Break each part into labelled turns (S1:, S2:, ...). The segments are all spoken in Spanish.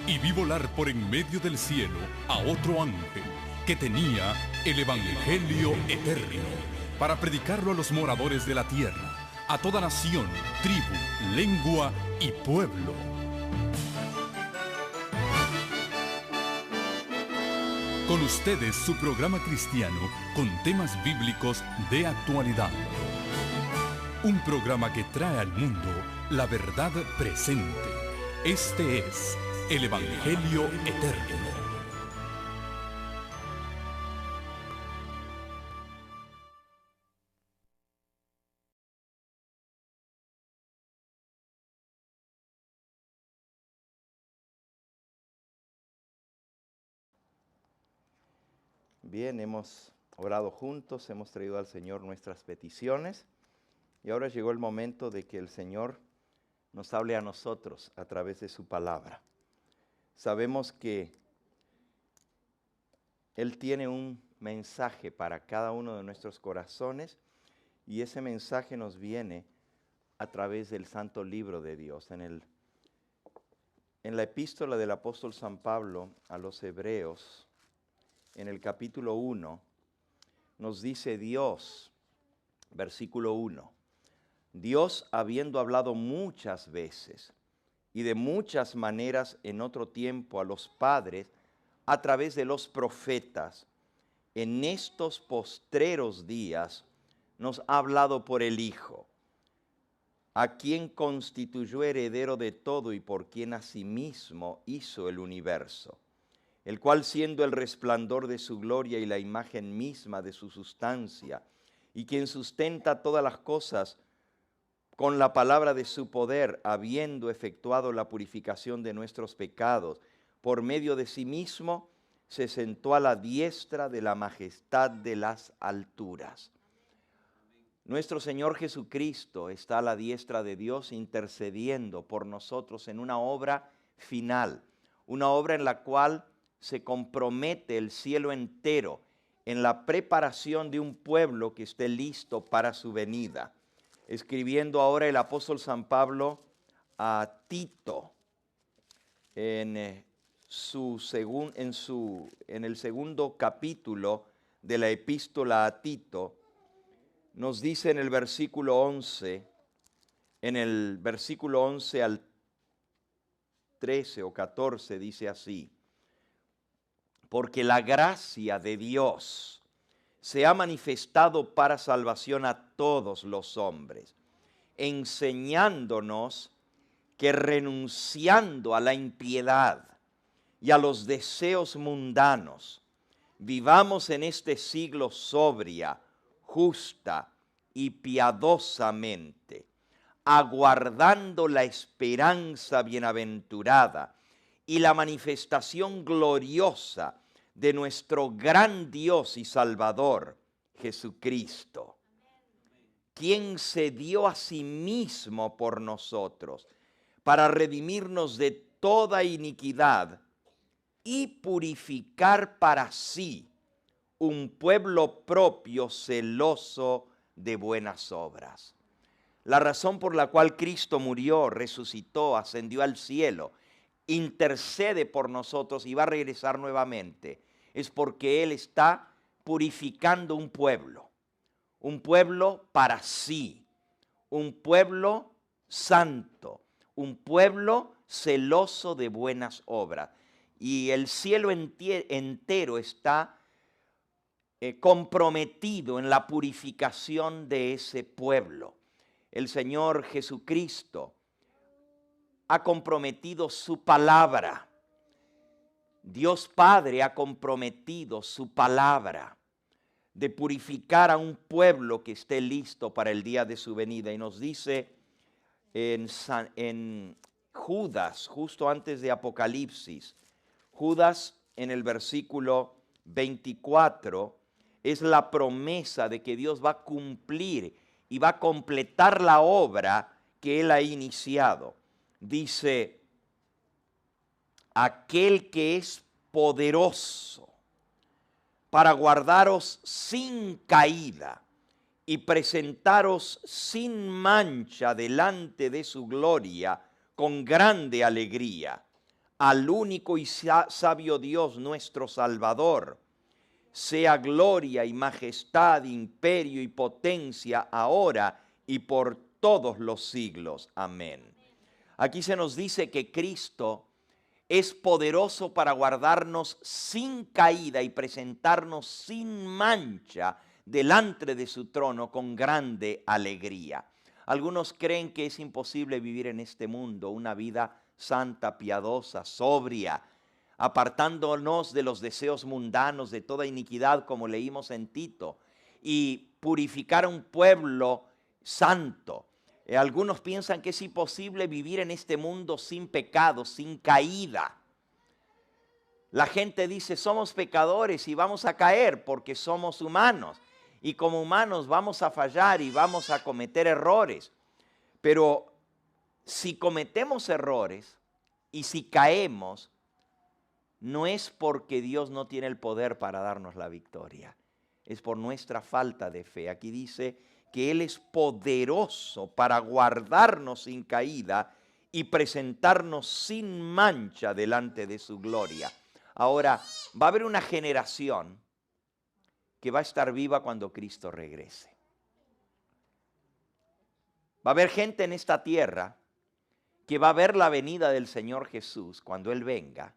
S1: y vi volar por en medio del cielo a otro ángel que tenía el Evangelio eterno para predicarlo a los moradores de la tierra, a toda nación, tribu, lengua y pueblo. Con ustedes su programa cristiano con temas bíblicos de actualidad. Un programa que trae al mundo la verdad presente. Este es el Evangelio eterno.
S2: Bien, hemos orado juntos, hemos traído al Señor nuestras peticiones y ahora llegó el momento de que el Señor nos hable a nosotros a través de su palabra. Sabemos que Él tiene un mensaje para cada uno de nuestros corazones y ese mensaje nos viene a través del Santo Libro de Dios. En la epístola del apóstol San Pablo a los Hebreos, en el capítulo 1, nos dice Dios, versículo 1, Dios, habiendo hablado muchas veces y de muchas maneras en otro tiempo a los padres, a través de los profetas, en estos postreros días nos ha hablado por el Hijo, a quien constituyó heredero de todo y por quien asimismo hizo el universo, el cual siendo el resplandor de su gloria y la imagen misma de su sustancia, y quien sustenta todas las cosas con la palabra de su poder, habiendo efectuado la purificación de nuestros pecados, por medio de sí mismo, se sentó a la diestra de la majestad de las alturas. Nuestro Señor Jesucristo está a la diestra de Dios intercediendo por nosotros en una obra final, una obra en la cual se compromete el cielo entero en la preparación de un pueblo que esté listo para su venida. Escribiendo ahora el apóstol San Pablo a Tito en el segundo capítulo de la epístola a Tito, nos dice en el versículo 11, en el versículo 11 al 13 o 14 dice así: porque la gracia de Dios se ha manifestado para salvación a todos los hombres, enseñándonos que renunciando a la impiedad y a los deseos mundanos, vivamos en este siglo sobria, justa y piadosamente, aguardando la esperanza bienaventurada y la manifestación gloriosa de nuestro gran Dios y Salvador, Jesucristo, quien se dio a sí mismo por nosotros, para redimirnos de toda iniquidad y purificar para sí un pueblo propio celoso de buenas obras. La razón por la cual Cristo murió, resucitó, ascendió al cielo, intercede por nosotros y va a regresar nuevamente, es porque Él está purificando un pueblo para sí, un pueblo santo, un pueblo celoso de buenas obras. Y el cielo entero está comprometido en la purificación de ese pueblo. El Señor Jesucristo ha comprometido su palabra. Dios Padre ha comprometido su palabra de purificar a un pueblo que esté listo para el día de su venida. Y nos dice en Judas, justo antes de Apocalipsis, Judas en el versículo 24, es la promesa de que Dios va a cumplir y va a completar la obra que Él ha iniciado. Dice, aquel que es poderoso para guardaros sin caída y presentaros sin mancha delante de su gloria con grande alegría, al único y sabio Dios, nuestro Salvador, sea gloria y majestad, imperio y potencia ahora y por todos los siglos. Amén. Aquí se nos dice que Cristo es poderoso para guardarnos sin caída y presentarnos sin mancha delante de su trono con grande alegría. Algunos creen que es imposible vivir en este mundo una vida santa, piadosa, sobria, apartándonos de los deseos mundanos, de toda iniquidad, como leímos en Tito, y purificar a un pueblo santo. Algunos piensan que es imposible vivir en este mundo sin pecado, sin caída. La gente dice, somos pecadores y vamos a caer porque somos humanos. Y como humanos vamos a fallar y vamos a cometer errores. Pero si cometemos errores y si caemos, no es porque Dios no tiene el poder para darnos la victoria. Es por nuestra falta de fe. Aquí dice que Él es poderoso para guardarnos sin caída y presentarnos sin mancha delante de su gloria. Ahora, va a haber una generación que va a estar viva cuando Cristo regrese. Va a haber gente en esta tierra que va a ver la venida del Señor Jesús cuando Él venga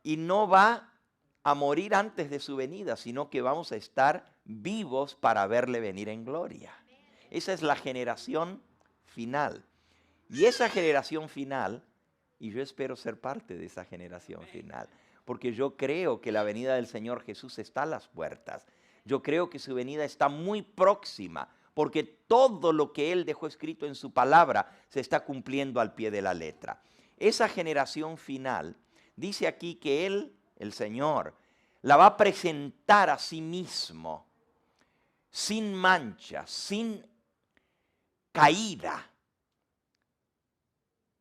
S2: y no va a morir antes de su venida, sino que vamos a estar vivos para verle venir en gloria. Esa es la generación final. Y esa generación final, y yo espero ser parte de esa generación final, porque yo creo que la venida del Señor Jesús está a las puertas. Yo creo que su venida está muy próxima, porque todo lo que Él dejó escrito en su palabra se está cumpliendo al pie de la letra. Esa generación final dice aquí que Él, el Señor, la va a presentar a sí mismo, sin mancha, sin caída,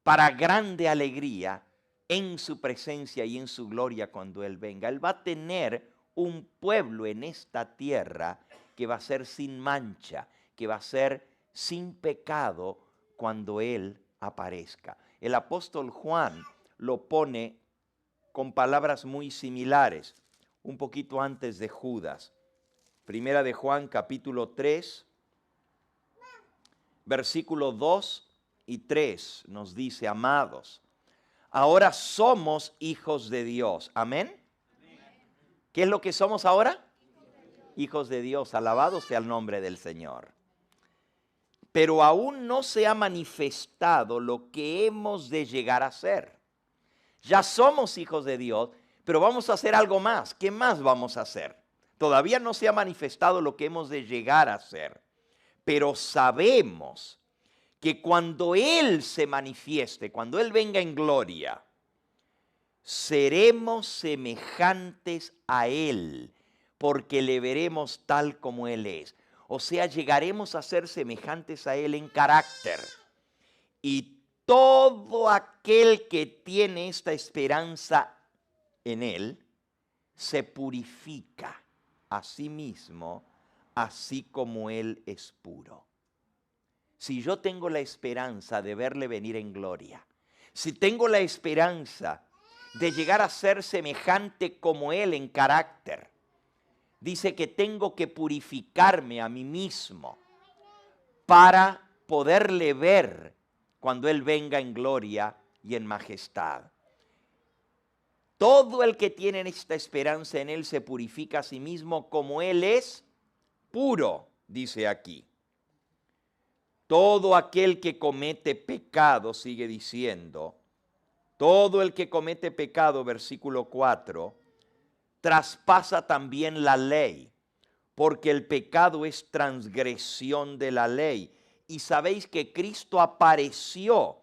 S2: para grande alegría en su presencia y en su gloria cuando Él venga. Él va a tener un pueblo en esta tierra que va a ser sin mancha, que va a ser sin pecado cuando Él aparezca. El apóstol Juan lo pone con palabras muy similares, un poquito antes de Judas. Primera de Juan, capítulo 3, versículo 2 y 3 nos dice, amados, ahora somos hijos de Dios. ¿Amén? ¿Qué es lo que somos ahora? Hijos de Dios, alabado sea el nombre del Señor. Pero aún no se ha manifestado lo que hemos de llegar a ser. Ya somos hijos de Dios, pero vamos a hacer algo más. ¿Qué más vamos a hacer? Todavía no se ha manifestado lo que hemos de llegar a ser. Pero sabemos que cuando Él se manifieste, cuando Él venga en gloria, seremos semejantes a Él, porque le veremos tal como Él es. O sea, llegaremos a ser semejantes a Él en carácter. Y todo aquel que tiene esta esperanza en Él, se purifica a sí mismo, así como Él es puro. Si yo tengo la esperanza de verle venir en gloria, si tengo la esperanza de llegar a ser semejante como Él en carácter, dice que tengo que purificarme a mí mismo para poderle ver cuando Él venga en gloria y en majestad. Todo el que tiene esta esperanza en Él se purifica a sí mismo como Él es puro, dice aquí. Todo aquel que comete pecado, sigue diciendo, todo el que comete pecado, versículo 4, traspasa también la ley, porque el pecado es transgresión de la ley. Y sabéis que Cristo apareció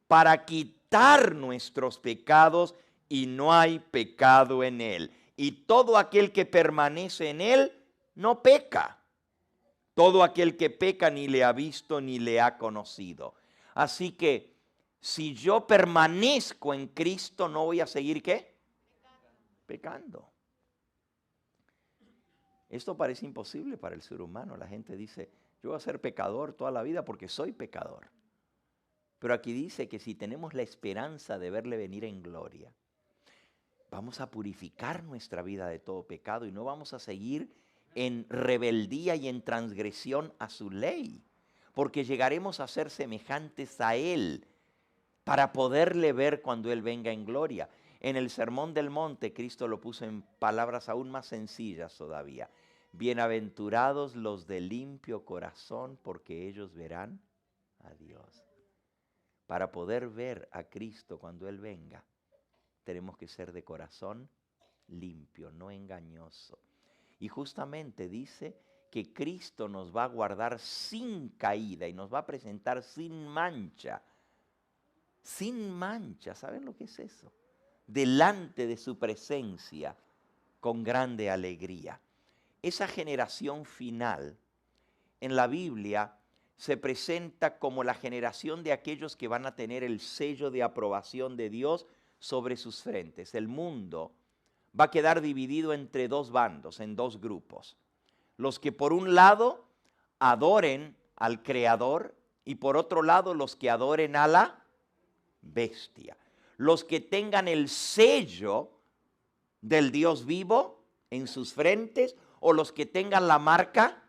S2: para quitar nuestros pecados y no hay pecado en Él. Y todo aquel que permanece en Él no peca. Todo aquel que peca ni le ha visto ni le ha conocido. Así que si yo permanezco en Cristo, no voy a seguir ¿qué? Pecando. Esto parece imposible para el ser humano. La gente dice, yo voy a ser pecador toda la vida porque soy pecador. Pero aquí dice que si tenemos la esperanza de verle venir en gloria, vamos a purificar nuestra vida de todo pecado y no vamos a seguir en rebeldía y en transgresión a su ley, porque llegaremos a ser semejantes a Él para poderle ver cuando Él venga en gloria. En el Sermón del Monte, Cristo lo puso en palabras aún más sencillas todavía. Bienaventurados los de limpio corazón, porque ellos verán a Dios. Para poder ver a Cristo cuando Él venga, tenemos que ser de corazón limpio, no engañoso. Y justamente dice que Cristo nos va a guardar sin caída y nos va a presentar sin mancha. Sin mancha, ¿saben lo que es eso? Delante de su presencia con grande alegría. Esa generación final en la Biblia se presenta como la generación de aquellos que van a tener el sello de aprobación de Dios sobre sus frentes. El mundo va a quedar dividido entre dos bandos, en dos grupos. Los que por un lado adoren al Creador y por otro lado los que adoren a la bestia. Los que tengan el sello del Dios vivo en sus frentes o los que tengan la marca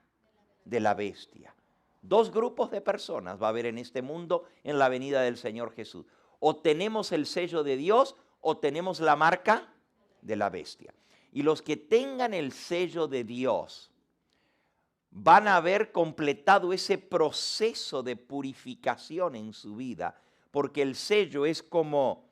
S2: de la bestia. Dos grupos de personas va a haber en este mundo en la venida del Señor Jesús. O tenemos el sello de Dios o tenemos la marca de la bestia. Y los que tengan el sello de Dios van a haber completado ese proceso de purificación en su vida, porque el sello es como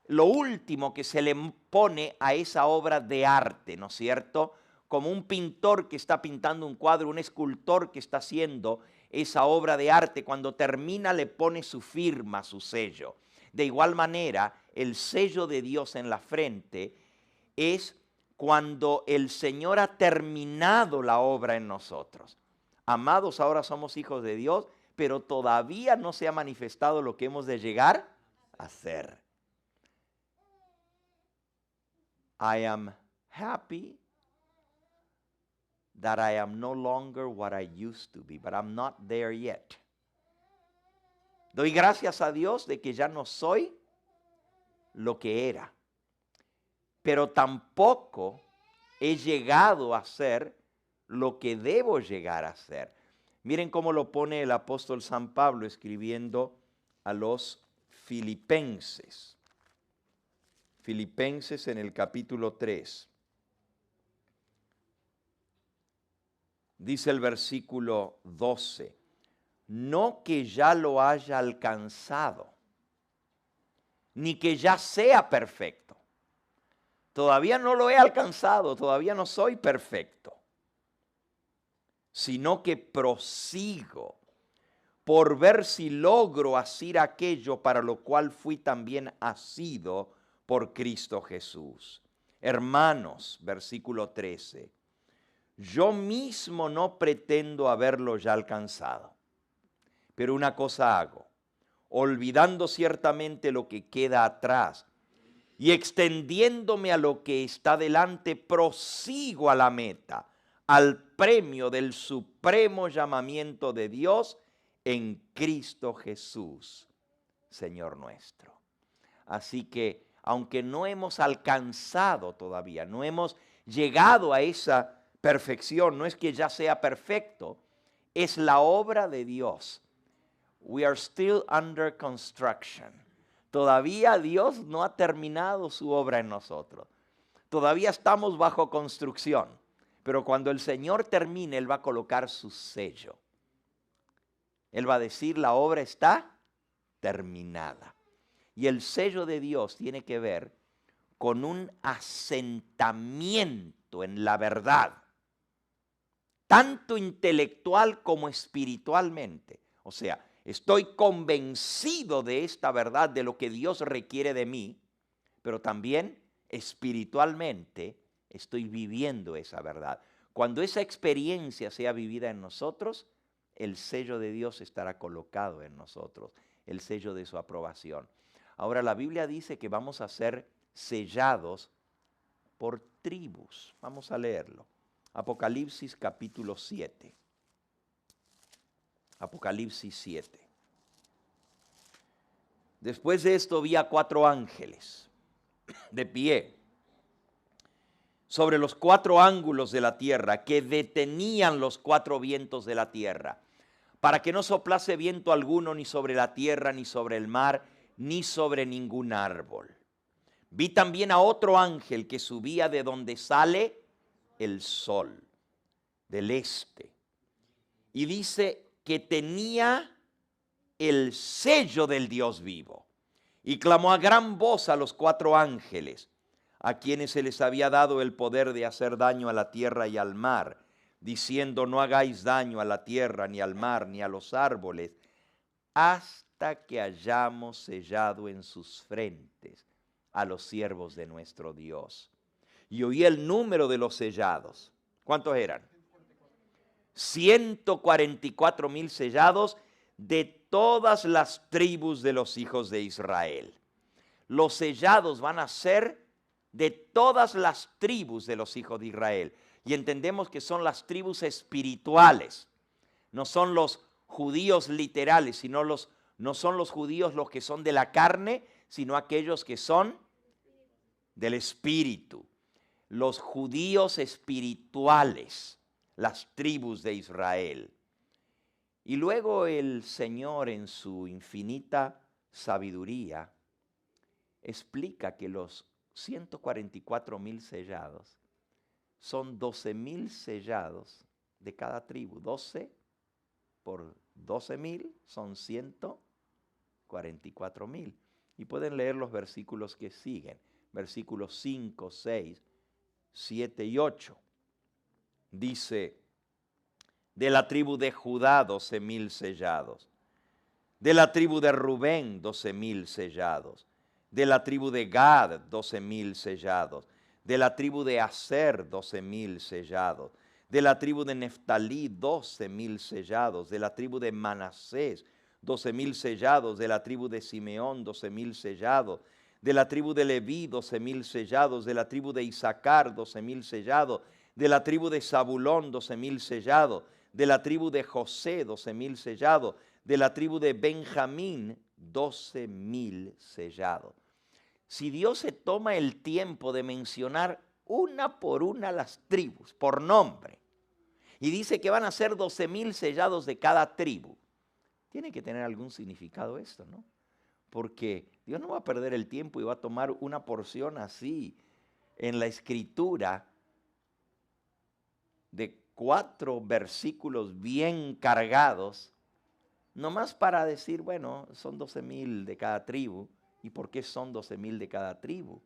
S2: lo último que se le pone a esa obra de arte, ¿no es cierto? Como un pintor que está pintando un cuadro, un escultor que está haciendo esa obra de arte, cuando termina le pone su firma, su sello. De igual manera, el sello de Dios en la frente es cuando el Señor ha terminado la obra en nosotros. Amados, ahora somos hijos de Dios, pero todavía no se ha manifestado lo que hemos de llegar a ser. I am happy that I am no longer what I used to be, but I'm not there yet. Doy gracias a Dios de que ya no soy lo que era, pero tampoco he llegado a ser lo que debo llegar a ser. Miren cómo lo pone el apóstol San Pablo escribiendo a los filipenses. Filipenses en el capítulo 3. Dice el versículo 12, no que ya lo haya alcanzado, ni que ya sea perfecto. Todavía no lo he alcanzado, todavía no soy perfecto, sino que prosigo por ver si logro asir aquello para lo cual fui también asido por Cristo Jesús. Hermanos, versículo 13, yo mismo no pretendo haberlo ya alcanzado, pero una cosa hago, olvidando ciertamente lo que queda atrás y extendiéndome a lo que está delante, prosigo a la meta, al premio del supremo llamamiento de Dios en Cristo Jesús, Señor nuestro. Así que, aunque no hemos alcanzado todavía, no hemos llegado a esa perfección, no es que ya sea perfecto, es la obra de Dios. We are still under construction. Todavía Dios no ha terminado su obra en nosotros. Todavía estamos bajo construcción. Pero cuando el Señor termine, Él va a colocar su sello. Él va a decir, la obra está terminada. Y el sello de Dios tiene que ver con un asentamiento en la verdad, tanto intelectual como espiritualmente. O sea, estoy convencido de esta verdad, de lo que Dios requiere de mí, pero también espiritualmente estoy viviendo esa verdad. Cuando esa experiencia sea vivida en nosotros, el sello de Dios estará colocado en nosotros, el sello de su aprobación. Ahora, la Biblia dice que vamos a ser sellados por tribus. Vamos a leerlo. Apocalipsis capítulo 7. Apocalipsis 7. Después de esto vi a 4 ángeles de pie sobre los 4 ángulos de la tierra, que detenían los 4 vientos de la tierra, para que no soplase viento alguno ni sobre la tierra, ni sobre el mar, ni sobre ningún árbol. Vi también a otro ángel que subía de donde sale el sol, del este. Y dice que tenía el sello del Dios vivo. Y clamó a gran voz a los 4 ángeles, a quienes se les había dado el poder de hacer daño a la tierra y al mar, diciendo: no hagáis daño a la tierra, ni al mar, ni a los árboles, hasta que hayamos sellado en sus frentes a los siervos de nuestro Dios. Y oí el número de los sellados. ¿Cuántos eran? 144,000 sellados de todas las tribus de los hijos de Israel. Los sellados van a ser de todas las tribus de los hijos de Israel. Y entendemos que son las tribus espirituales. No son los judíos literales, sino no son los judíos los que son de la carne, sino aquellos que son del espíritu. Los judíos espirituales, las tribus de Israel. Y luego el Señor, en su infinita sabiduría, explica que los 144,000 sellados son 12,000 sellados de cada tribu. 12 por 12,000 son 144,000. Y pueden leer los versículos que siguen. Versículos 5, 6, 7 y 8. Dice: de la tribu de Judá 12,000 sellados. De la tribu de Rubén 12,000 sellados. De la tribu de Gad 12,000 sellados. De la tribu de Aser 12,000 sellados. De la tribu de Neftalí 12,000 sellados. De la tribu de Manasés 12,000 sellados. De la tribu de Simeón 12,000 sellados. De la tribu de Leví 12,000 sellados. De la tribu de Isaacar 12,000 sellados. De la tribu de Zabulón 12,000 sellados. De la tribu de José 12,000 sellados. De la tribu de Benjamín 12,000 sellados. Si Dios se toma el tiempo de mencionar una por una las tribus, por nombre, y dice que van a ser 12,000 sellados de cada tribu, tiene que tener algún significado esto, ¿no? Porque Dios no va a perder el tiempo y va a tomar una porción así en la Escritura de 4 versículos bien cargados, nomás para decir, bueno, son 12,000 de cada tribu. ¿Y por qué son 12,000 de cada tribu?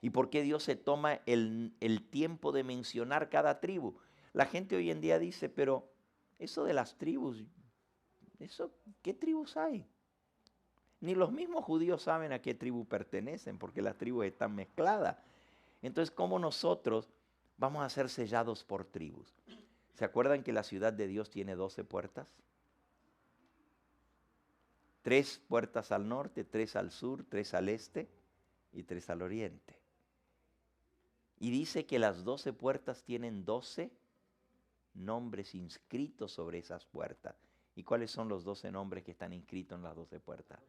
S2: ¿Y por qué Dios se toma el tiempo de mencionar cada tribu? La gente hoy en día dice, pero eso de las tribus, ¿qué tribus hay? Ni los mismos judíos saben a qué tribu pertenecen, porque las tribus están mezcladas. Entonces, ¿cómo nosotros vamos a ser sellados por tribus? ¿Se acuerdan que la ciudad de Dios tiene 12 puertas? 3 puertas al norte, 3 al sur, 3 al este y 3 al oriente. Y dice que las 12 puertas tienen 12 nombres inscritos sobre esas puertas. ¿Y cuáles son los 12 nombres que están inscritos en las 12 puertas?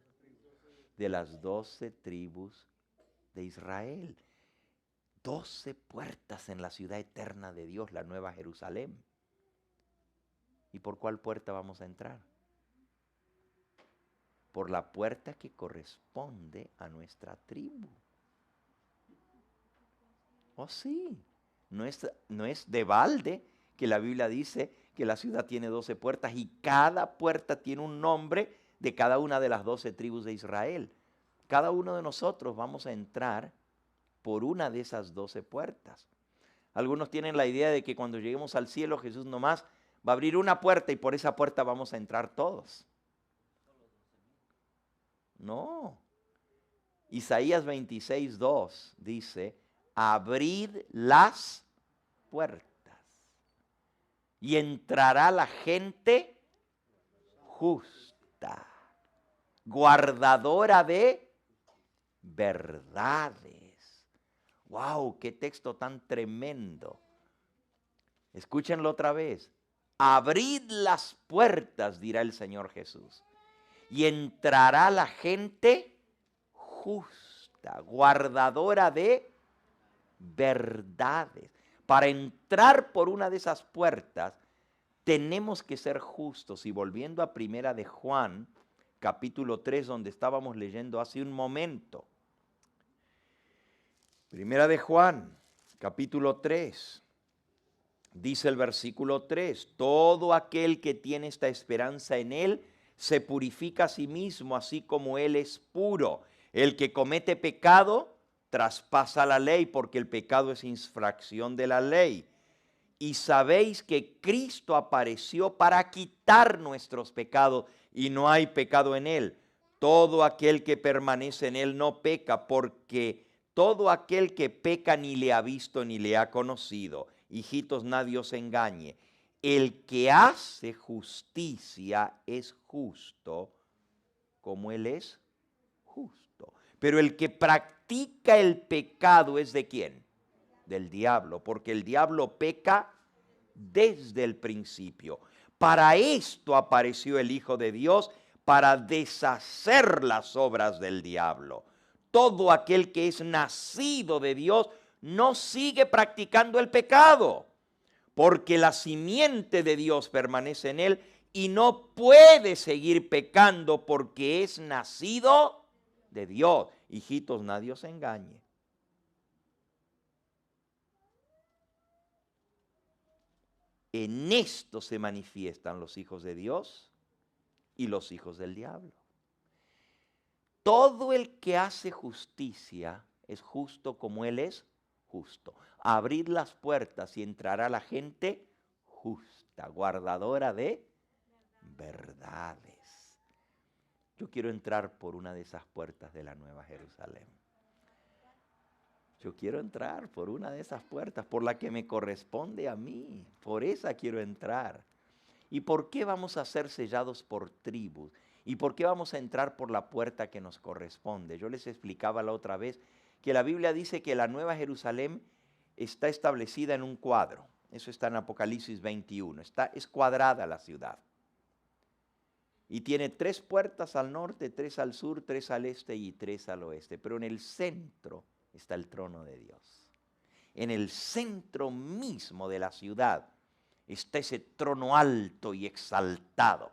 S2: De las 12 tribus de Israel. 12 puertas en la ciudad eterna de Dios, la Nueva Jerusalén. ¿Y por cuál puerta vamos a entrar? Por la puerta que corresponde a nuestra tribu. Oh sí, no es de balde que la Biblia dice que la ciudad tiene 12 puertas y cada puerta tiene un nombre de cada una de las 12 tribus de Israel. Cada uno de nosotros vamos a entrar por una de esas 12 puertas. Algunos tienen la idea de que cuando lleguemos al cielo Jesús nomás va a abrir una puerta y por esa puerta vamos a entrar todos. No. Isaías 26:2 dice: abrid las puertas y entrará la gente justa, guardadora de verdades. ¡Wow! ¡Qué texto tan tremendo! Escúchenlo otra vez. Abrid las puertas, dirá el Señor Jesús, y entrará la gente justa, guardadora de verdades. Para entrar por una de esas puertas, tenemos que ser justos. Y volviendo a Primera de Juan, capítulo 3, donde estábamos leyendo hace un momento. Primera de Juan, capítulo 3, dice el versículo 3, todo aquel que tiene esta esperanza en Él se purifica a sí mismo, así como Él es puro. El que comete pecado traspasa la ley, porque el pecado es infracción de la ley. Y sabéis que Cristo apareció para quitar nuestros pecados, y no hay pecado en Él. Todo aquel que permanece en Él no peca, porque todo aquel que peca ni le ha visto ni le ha conocido. Hijitos, nadie os engañe. El que hace justicia es justo como Él es justo. Pero el que practica el pecado es ¿de quién? Del diablo, porque el diablo peca desde el principio. Para esto apareció el Hijo de Dios, para deshacer las obras del diablo. Todo aquel que es nacido de Dios no sigue practicando el pecado, porque la simiente de Dios permanece en él y no puede seguir pecando porque es nacido de Dios. Hijitos, nadie os engañe. En esto se manifiestan los hijos de Dios y los hijos del diablo. Todo el que hace justicia es justo como Él es justo. Abrid las puertas y entrará la gente justa, guardadora de verdades. Yo quiero entrar por una de esas puertas de la Nueva Jerusalén. Yo quiero entrar por una de esas puertas, por la que me corresponde a mí. Por esa quiero entrar. ¿Y por qué vamos a ser sellados por tribus? ¿Y por qué vamos a entrar por la puerta que nos corresponde? Yo les explicaba la otra vez que la Biblia dice que la Nueva Jerusalén está establecida en un cuadro. Eso está en Apocalipsis 21. Es cuadrada la ciudad. Y tiene 3 puertas al norte, 3 al sur, 3 al este y 3 al oeste. Pero en el centro está el trono de Dios. En el centro mismo de la ciudad está ese trono alto y exaltado.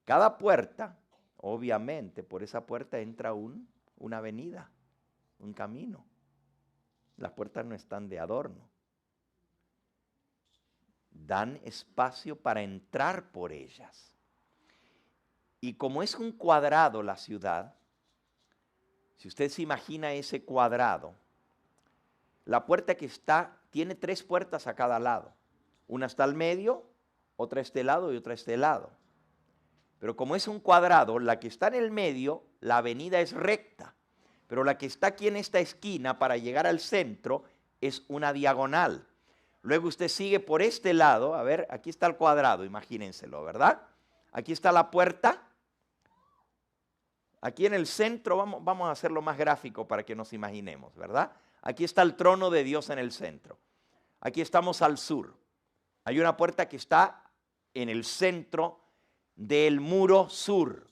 S2: Cada puerta, obviamente, por esa puerta entra una avenida, un camino. Las puertas no están de adorno. Dan espacio para entrar por ellas. Y como es un cuadrado la ciudad, si usted se imagina ese cuadrado, la puerta que está, tiene 3 puertas a cada lado. Una está al medio, otra a este lado y otra a este lado. Pero como es un cuadrado, la que está en el medio, la avenida es recta. Pero la que está aquí en esta esquina para llegar al centro es una diagonal. Luego usted sigue por este lado, a ver, aquí está el cuadrado, imagínenselo, ¿verdad? Aquí está la puerta. Aquí en el centro, vamos a hacerlo más gráfico para que nos imaginemos, ¿verdad? Aquí está el trono de Dios en el centro. Aquí estamos al sur. Hay una puerta que está en el centro del muro sur.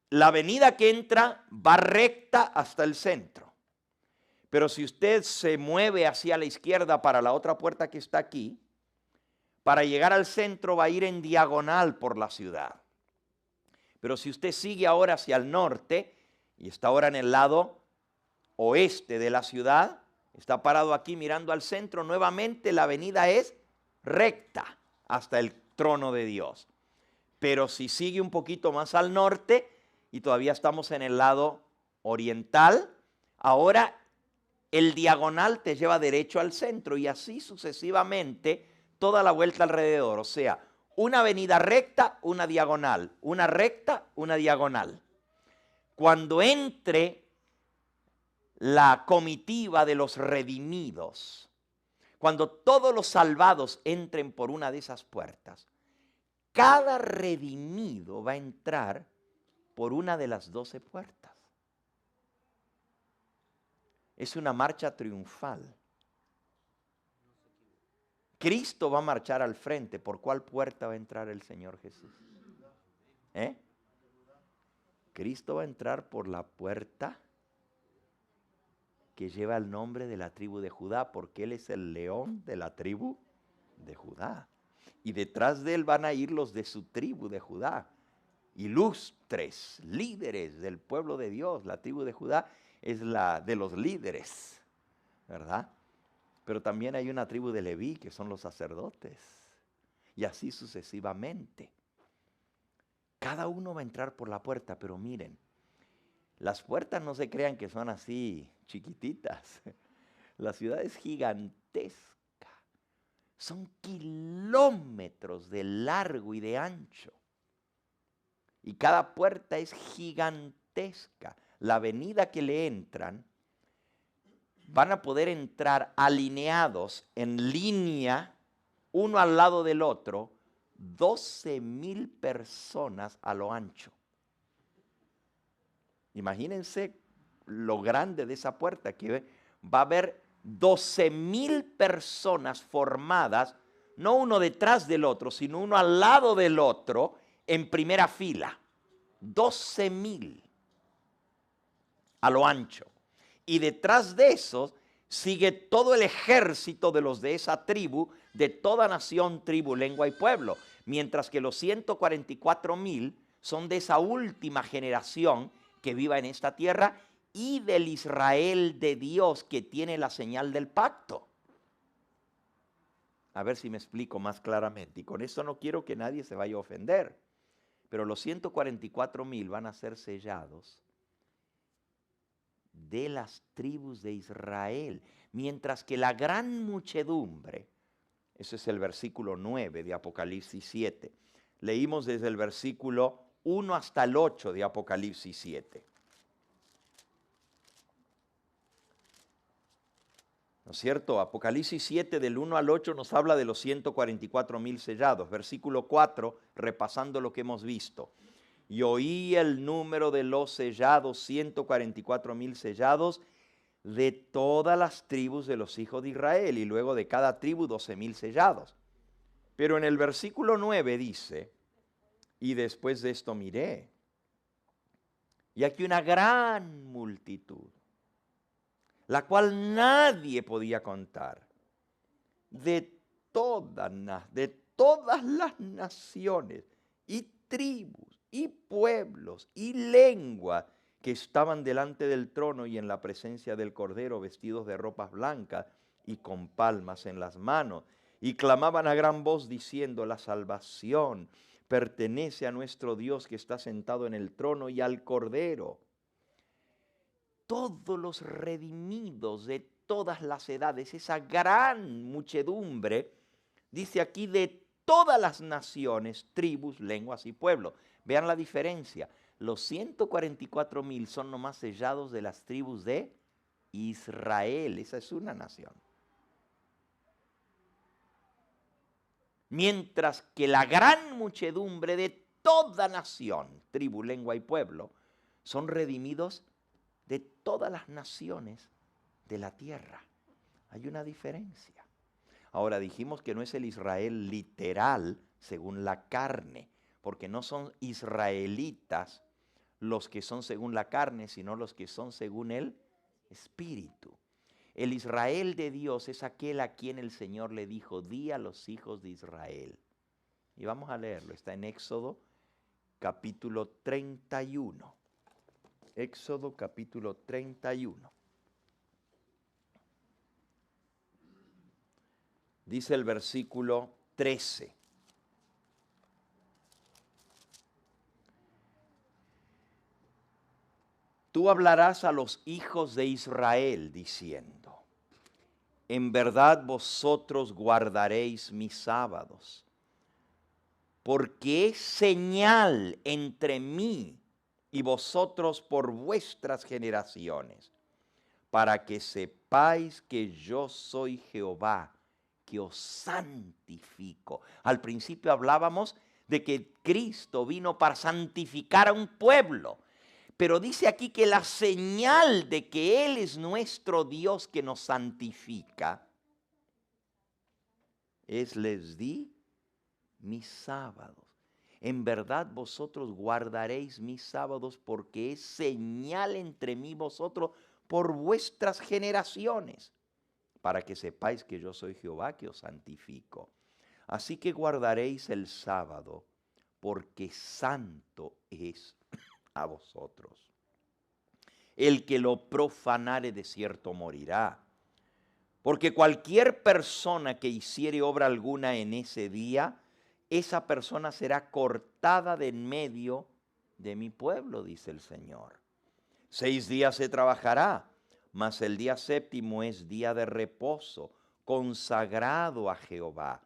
S2: La avenida que entra va recta hasta el centro. Pero si usted se mueve hacia la izquierda para la otra puerta que está aquí, para llegar al centro va a ir en diagonal por la ciudad. Pero si usted sigue ahora hacia el norte y está ahora en el lado oeste de la ciudad, está parado aquí mirando al centro, nuevamente la avenida es recta hasta el trono de Dios. Pero si sigue un poquito más al norte y todavía estamos en el lado oriental, ahora el diagonal te lleva derecho al centro y así sucesivamente toda la vuelta alrededor. O sea, una avenida recta, una diagonal, una recta, una diagonal. Cuando entre la comitiva de los redimidos, cuando todos los salvados entren por una de esas puertas, cada redimido va a entrar por una de las 12 puertas. Es una marcha triunfal. Cristo va a marchar al frente. ¿Por cuál puerta va a entrar el Señor Jesús? Cristo va a entrar por la puerta que lleva el nombre de la tribu de Judá, porque Él es el león de la tribu de Judá. Y detrás de Él van a ir los de su tribu de Judá, ilustres, líderes del pueblo de Dios. La tribu de Judá es la de los líderes, ¿verdad? Pero también hay una tribu de Leví, que son los sacerdotes, y así sucesivamente. Cada uno va a entrar por la puerta, pero miren, las puertas no se crean que son así chiquititas. La ciudad es gigantesca. Son kilómetros de largo y de ancho. Y cada puerta es gigantesca. La avenida que le entran, van a poder entrar alineados en línea, uno al lado del otro, 12,000 personas a lo ancho. Imagínense lo grande de esa puerta, que va a haber 12,000 personas formadas, no uno detrás del otro, sino uno al lado del otro, en primera fila. 12,000 a lo ancho. Y detrás de eso sigue todo el ejército de los de esa tribu, de toda nación, tribu, lengua y pueblo. Mientras que los 144,000 son de esa última generación que viva en esta tierra y del Israel de Dios que tiene la señal del pacto. A ver si me explico más claramente. Y con esto no quiero que nadie se vaya a ofender. Pero los 144,000 van a ser sellados de las tribus de Israel. Mientras que la gran muchedumbre, ese es el versículo 9 de Apocalipsis 7. Leímos desde el versículo 1 hasta el 8 de Apocalipsis 7. ¿No es cierto? Apocalipsis 7 del 1 al 8 nos habla de los 144,000 sellados. Versículo 4, repasando lo que hemos visto. Y oí el número de los sellados, 144,000 sellados, de todas las tribus de los hijos de Israel. Y luego de cada tribu 12,000 sellados. Pero en el versículo 9 dice, y después de esto miré, y aquí una gran multitud, la cual nadie podía contar, de todas las naciones y tribus y pueblos y lenguas que estaban delante del trono y en la presencia del Cordero, vestidos de ropas blancas y con palmas en las manos, y clamaban a gran voz diciendo: la salvación pertenece a nuestro Dios que está sentado en el trono y al Cordero. Todos los redimidos de todas las edades, esa gran muchedumbre, dice aquí, de todas las naciones, tribus, lenguas y pueblos. Vean la diferencia. Los 144,000 son nomás sellados de las tribus de Israel. Esa es una nación. Mientras que la gran muchedumbre de toda nación, tribu, lengua y pueblo, son redimidos de todas las naciones de la tierra. Hay una diferencia. Ahora dijimos que no es el Israel literal según la carne, porque no son israelitas los que son según la carne, sino los que son según el Espíritu. El Israel de Dios es aquel a quien el Señor le dijo: di a los hijos de Israel. Y vamos a leerlo, está en Éxodo capítulo 31. Éxodo capítulo 31. Dice el versículo 13. Tú hablarás a los hijos de Israel diciendo: en verdad vosotros guardaréis mis sábados, porque es señal entre mí y vosotros por vuestras generaciones, para que sepáis que yo soy Jehová, que os santifico. Al principio hablábamos de que Cristo vino para santificar a un pueblo, pero dice aquí que la señal de que Él es nuestro Dios que nos santifica es: les di mis sábados. En verdad vosotros guardaréis mis sábados, porque es señal entre mí y vosotros por vuestras generaciones, para que sepáis que yo soy Jehová que os santifico. Así que guardaréis el sábado, porque santo es a vosotros. El que lo profanare de cierto morirá. Porque cualquier persona que hiciere obra alguna en ese día, esa persona será cortada de en medio de mi pueblo, dice el Señor. 6 días se trabajará, mas el día séptimo es día de reposo, consagrado a Jehová.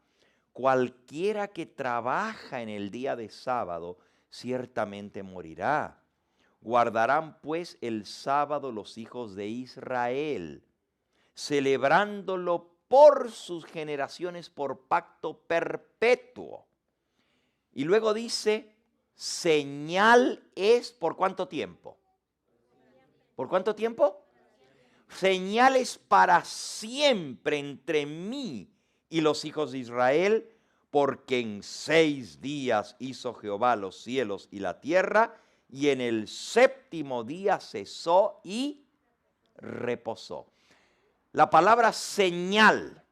S2: Cualquiera que trabaja en el día de sábado, ciertamente morirá. Guardarán pues el sábado los hijos de Israel, celebrándolo por sus generaciones por pacto perpetuo. Y luego dice, señal es ¿por cuánto tiempo? ¿Por cuánto tiempo? Señales para siempre entre mí y los hijos de Israel, porque en 6 días hizo Jehová los cielos y la tierra, y en el séptimo día cesó y reposó. La palabra señal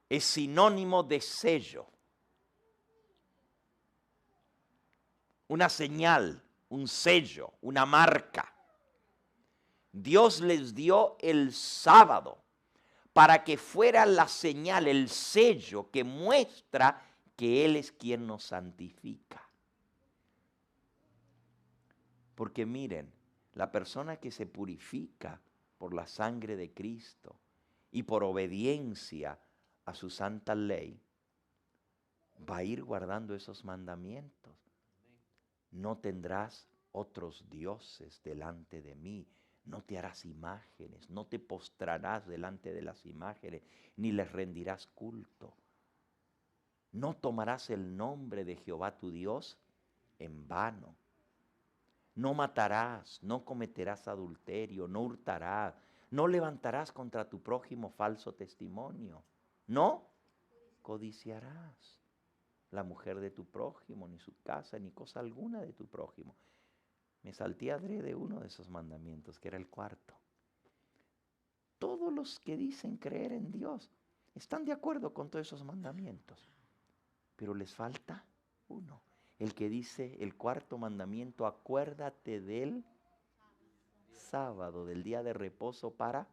S2: es sinónimo de sello. Una señal, un sello, una marca. Dios les dio el sábado para que fuera la señal, el sello que muestra que Él es quien nos santifica. Porque miren, la persona que se purifica por la sangre de Cristo y por obediencia a su santa ley, va a ir guardando esos mandamientos. No tendrás otros dioses delante de mí. No te harás imágenes, no te postrarás delante de las imágenes, ni les rendirás culto. No tomarás el nombre de Jehová tu Dios en vano. No matarás, no cometerás adulterio, no hurtarás, no levantarás contra tu prójimo falso testimonio. No codiciarás la mujer de tu prójimo, ni su casa, ni cosa alguna de tu prójimo. Me salté adrede uno de esos mandamientos, que era el cuarto. Todos los que dicen creer en Dios están de acuerdo con todos esos mandamientos, pero les falta uno. El que dice el cuarto mandamiento, acuérdate del sábado, del día de reposo para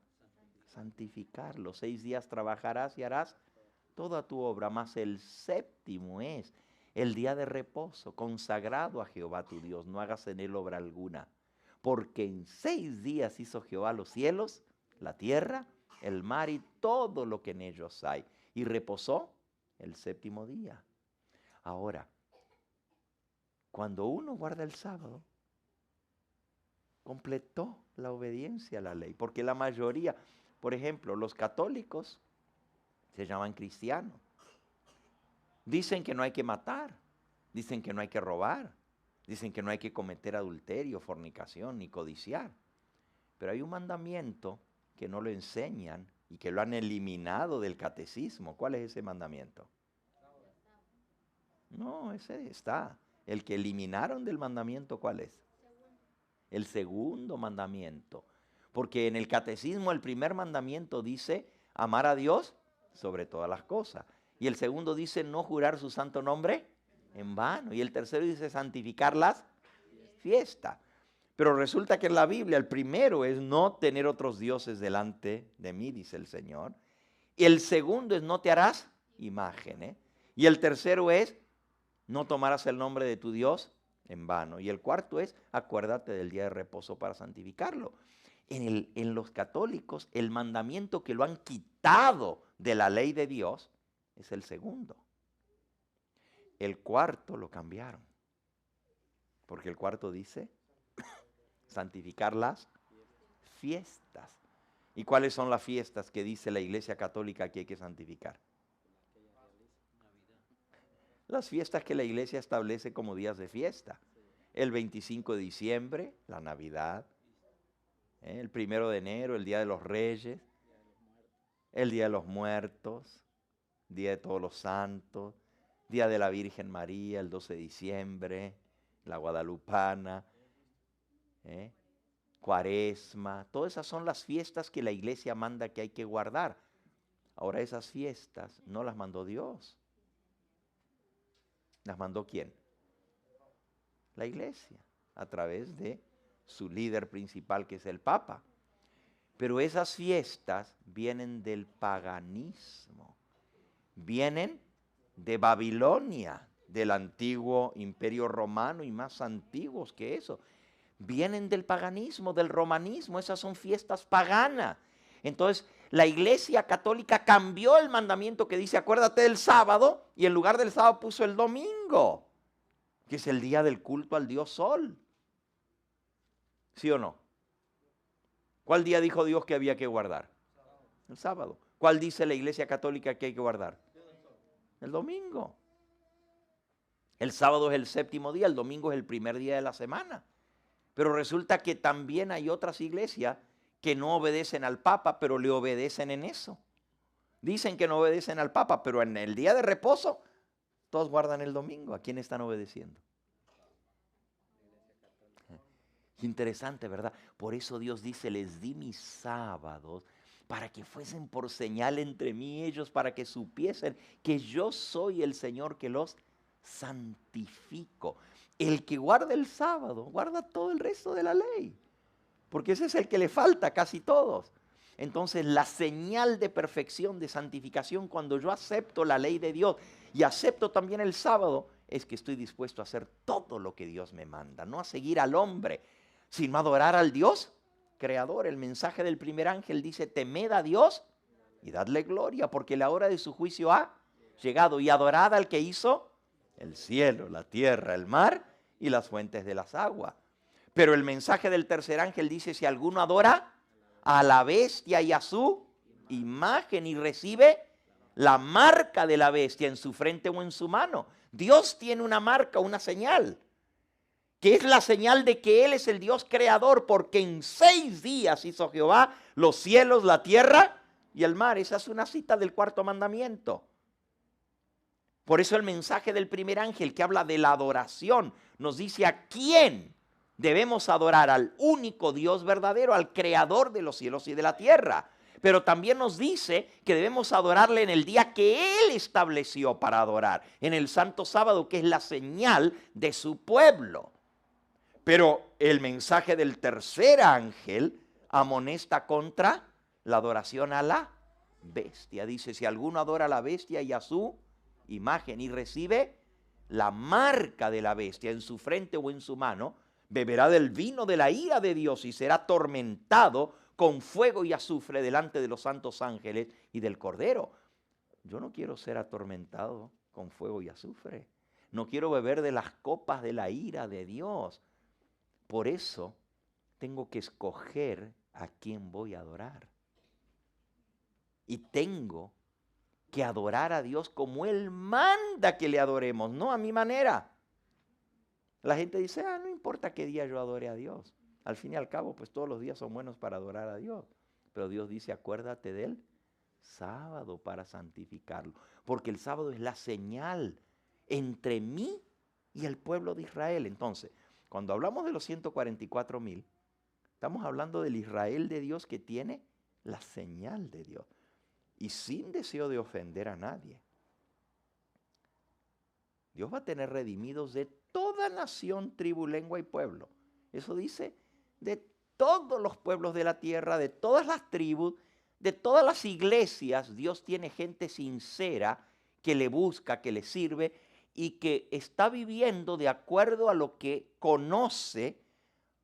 S2: santificarlo. 6 días trabajarás y harás toda tu obra, mas el séptimo es el día de reposo, consagrado a Jehová tu Dios. No hagas en él obra alguna, porque en 6 días hizo Jehová los cielos, la tierra, el mar y todo lo que en ellos hay, y reposó el séptimo día. Ahora, cuando uno guarda el sábado, completó la obediencia a la ley, porque la mayoría, por ejemplo, los católicos se llaman cristianos. Dicen que no hay que matar, dicen que no hay que robar, dicen que no hay que cometer adulterio, fornicación ni codiciar. Pero hay un mandamiento que no lo enseñan y que lo han eliminado del catecismo. ¿Cuál es ese mandamiento? No, ese está. El que eliminaron del mandamiento, ¿cuál es? El segundo mandamiento. Porque en el catecismo el primer mandamiento dice amar a Dios sobre todas las cosas. Y el segundo dice no jurar su santo nombre en vano. Y el tercero dice santificar las fiestas. Pero resulta que en la Biblia el primero es no tener otros dioses delante de mí, dice el Señor. Y el segundo es no te harás imágenes. Y el tercero es no tomarás el nombre de tu Dios en vano. Y el cuarto es acuérdate del día de reposo para santificarlo. En los católicos el mandamiento que lo han quitado de la ley de Dios es el segundo. El cuarto lo cambiaron. Porque el cuarto dice santificar las fiestas. ¿Y cuáles son las fiestas que dice la Iglesia Católica que hay que santificar? Las fiestas que la Iglesia establece como días de fiesta. El 25 de diciembre, la Navidad. El 1 de enero, el Día de los Reyes. El Día de los Muertos. Día de Todos los Santos. Día de la Virgen María, el 12 de diciembre, la Guadalupana, Cuaresma. Todas esas son las fiestas que la iglesia manda que hay que guardar. Ahora esas fiestas no las mandó Dios. ¿Las mandó quién? La iglesia, a través de su líder principal, que es el Papa. Pero esas fiestas vienen del paganismo, vienen de Babilonia, del antiguo imperio romano y más antiguos que eso. Vienen del paganismo, del romanismo, esas son fiestas paganas. Entonces, la Iglesia Católica cambió el mandamiento que dice, acuérdate del sábado, y en lugar del sábado puso el domingo, que es el día del culto al Dios Sol. ¿Sí o no? ¿Cuál día dijo Dios que había que guardar? El sábado. ¿Cuál dice la Iglesia Católica que hay que guardar? El domingo. El sábado es el séptimo día, el domingo es el primer día de la semana. Pero resulta que también hay otras iglesias que no obedecen al Papa, pero le obedecen en eso. Dicen que no obedecen al Papa, pero en el día de reposo todos guardan el domingo. ¿A quién están obedeciendo? Interesante, ¿verdad? Por eso Dios dice, les di mis sábados para que fuesen por señal entre mí y ellos, para que supiesen que yo soy el Señor que los santifico. El que guarda el sábado, guarda todo el resto de la ley. Porque ese es el que le falta a casi todos. Entonces, la señal de perfección, de santificación, cuando yo acepto la ley de Dios y acepto también el sábado, es que estoy dispuesto a hacer todo lo que Dios me manda. No a seguir al hombre, sino a adorar al Dios creador. El mensaje del primer ángel dice, temed a Dios y dadle gloria, porque la hora de su juicio ha llegado. Y adorad al que hizo el cielo, la tierra, el mar y las fuentes de las aguas. Pero el mensaje del tercer ángel dice, si alguno adora a la bestia y a su imagen y recibe la marca de la bestia en su frente o en su mano. Dios tiene una marca, una señal, que es la señal de que Él es el Dios creador, porque en 6 días hizo Jehová los cielos, la tierra y el mar. Esa es una cita del cuarto mandamiento. Por eso el mensaje del primer ángel que habla de la adoración nos dice a quién debemos adorar: al único Dios verdadero, al creador de los cielos y de la tierra. Pero también nos dice que debemos adorarle en el día que Él estableció para adorar, en el santo sábado, que es la señal de su pueblo. Pero el mensaje del tercer ángel amonesta contra la adoración a la bestia. Dice, si alguno adora a la bestia y a su imagen y recibe la marca de la bestia en su frente o en su mano, beberá del vino de la ira de Dios y será atormentado con fuego y azufre delante de los santos ángeles y del Cordero. Yo no quiero ser atormentado con fuego y azufre. No quiero beber de las copas de la ira de Dios. Por eso tengo que escoger a quién voy a adorar. Y tengo que adorar a Dios como Él manda que le adoremos, no a mi manera. La gente dice, no importa qué día yo adore a Dios. Al fin y al cabo, pues todos los días son buenos para adorar a Dios. Pero Dios dice, acuérdate del sábado para santificarlo. Porque el sábado es la señal entre mí y el pueblo de Israel. Entonces, cuando hablamos de los 144,000, estamos hablando del Israel de Dios que tiene la señal de Dios. Y sin deseo de ofender a nadie. Dios va a tener redimidos de toda nación, tribu, lengua y pueblo. Eso dice de todos los pueblos de la tierra, de todas las tribus, de todas las iglesias. Dios tiene gente sincera que le busca, que le sirve y que está viviendo de acuerdo a lo que conoce,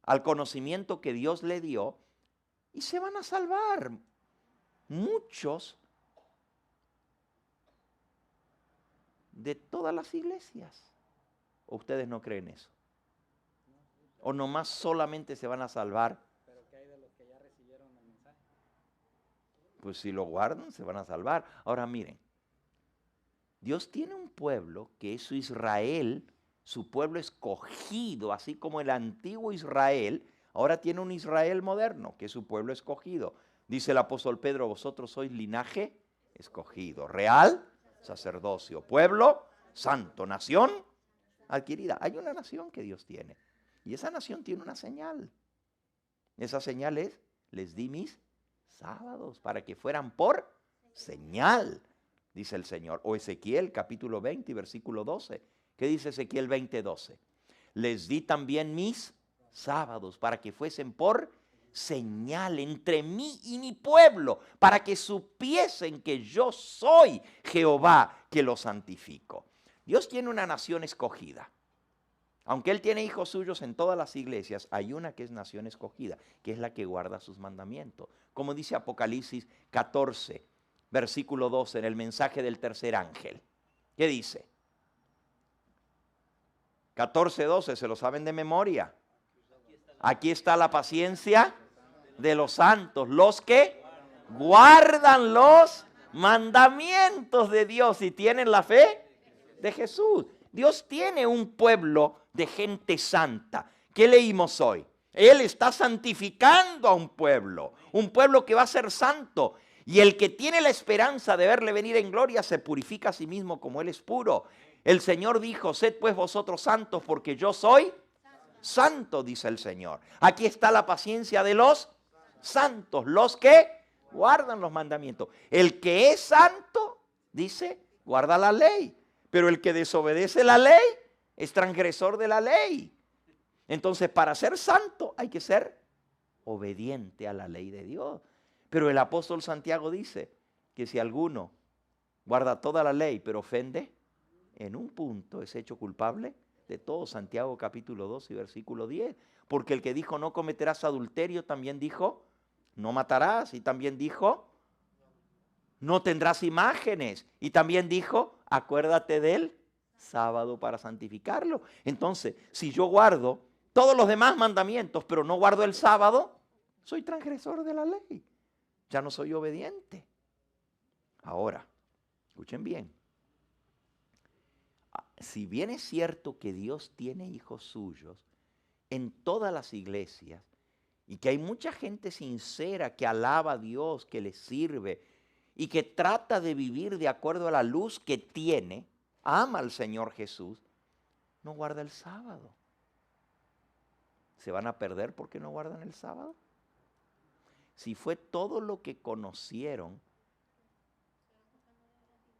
S2: al conocimiento que Dios le dio, y se van a salvar. Muchos de todas las iglesias. ¿O ustedes no creen eso? ¿O nomás solamente se van a salvar?
S3: ¿Pero qué hay de los que ya recibieron el mensaje?
S2: Pues si lo guardan, se van a salvar. Ahora miren, Dios tiene un pueblo que es su Israel, su pueblo escogido, así como el antiguo Israel. Ahora tiene un Israel moderno, que es su pueblo escogido. Dice el apóstol Pedro, vosotros sois linaje escogido, real, sacerdocio, pueblo santo. Nación adquirida. Hay una nación que Dios tiene. Y esa nación tiene una señal. Esa señal es, les di mis sábados para que fueran por señal, dice el Señor. O Ezequiel capítulo 20 versículo 12. ¿Qué dice Ezequiel 20, 12? Les di también mis sábados para que fuesen por señal entre mí y mi pueblo, para que supiesen que yo soy Jehová que los santifico. Dios tiene una nación escogida. Aunque Él tiene hijos suyos en todas las iglesias, hay una que es nación escogida, que es la que guarda sus mandamientos. Como dice Apocalipsis 14, versículo 12, en el mensaje del tercer ángel. ¿Qué dice? 14, 12, ¿se lo saben de memoria? Aquí está la paciencia de los santos, los que guardan los mandamientos de Dios y tienen la fe de Jesús. Dios tiene un pueblo de gente santa. ¿Qué leímos hoy? Él está santificando a un pueblo que va a ser santo. Y el que tiene la esperanza de verle venir en gloria se purifica a sí mismo como Él es puro. El Señor dijo, sed pues vosotros santos porque yo soy santo, dice el Señor. Aquí está la paciencia de los santos, los que guardan los mandamientos. El que es santo, dice, guarda la ley. Pero el que desobedece la ley es transgresor de la ley. Entonces, para ser santo hay que ser obediente a la ley de Dios. Pero el apóstol Santiago dice que si alguno guarda toda la ley, pero ofende en un punto, es hecho culpable de todo. Santiago capítulo 2 y versículo 10. Porque el que dijo no cometerás adulterio, también dijo no matarás. Y también dijo no tendrás imágenes. Y también dijo acuérdate del sábado para santificarlo. Entonces, si yo guardo todos los demás mandamientos, pero no guardo el sábado, soy transgresor de la ley. Ya no soy obediente. Ahora, escuchen bien. Si bien es cierto que Dios tiene hijos suyos en todas las iglesias y que hay mucha gente sincera que alaba a Dios, que le sirve y que trata de vivir de acuerdo a la luz que tiene, ama al Señor Jesús, no guarda el sábado. ¿Se van a perder porque no guardan el sábado? Si fue todo lo que conocieron,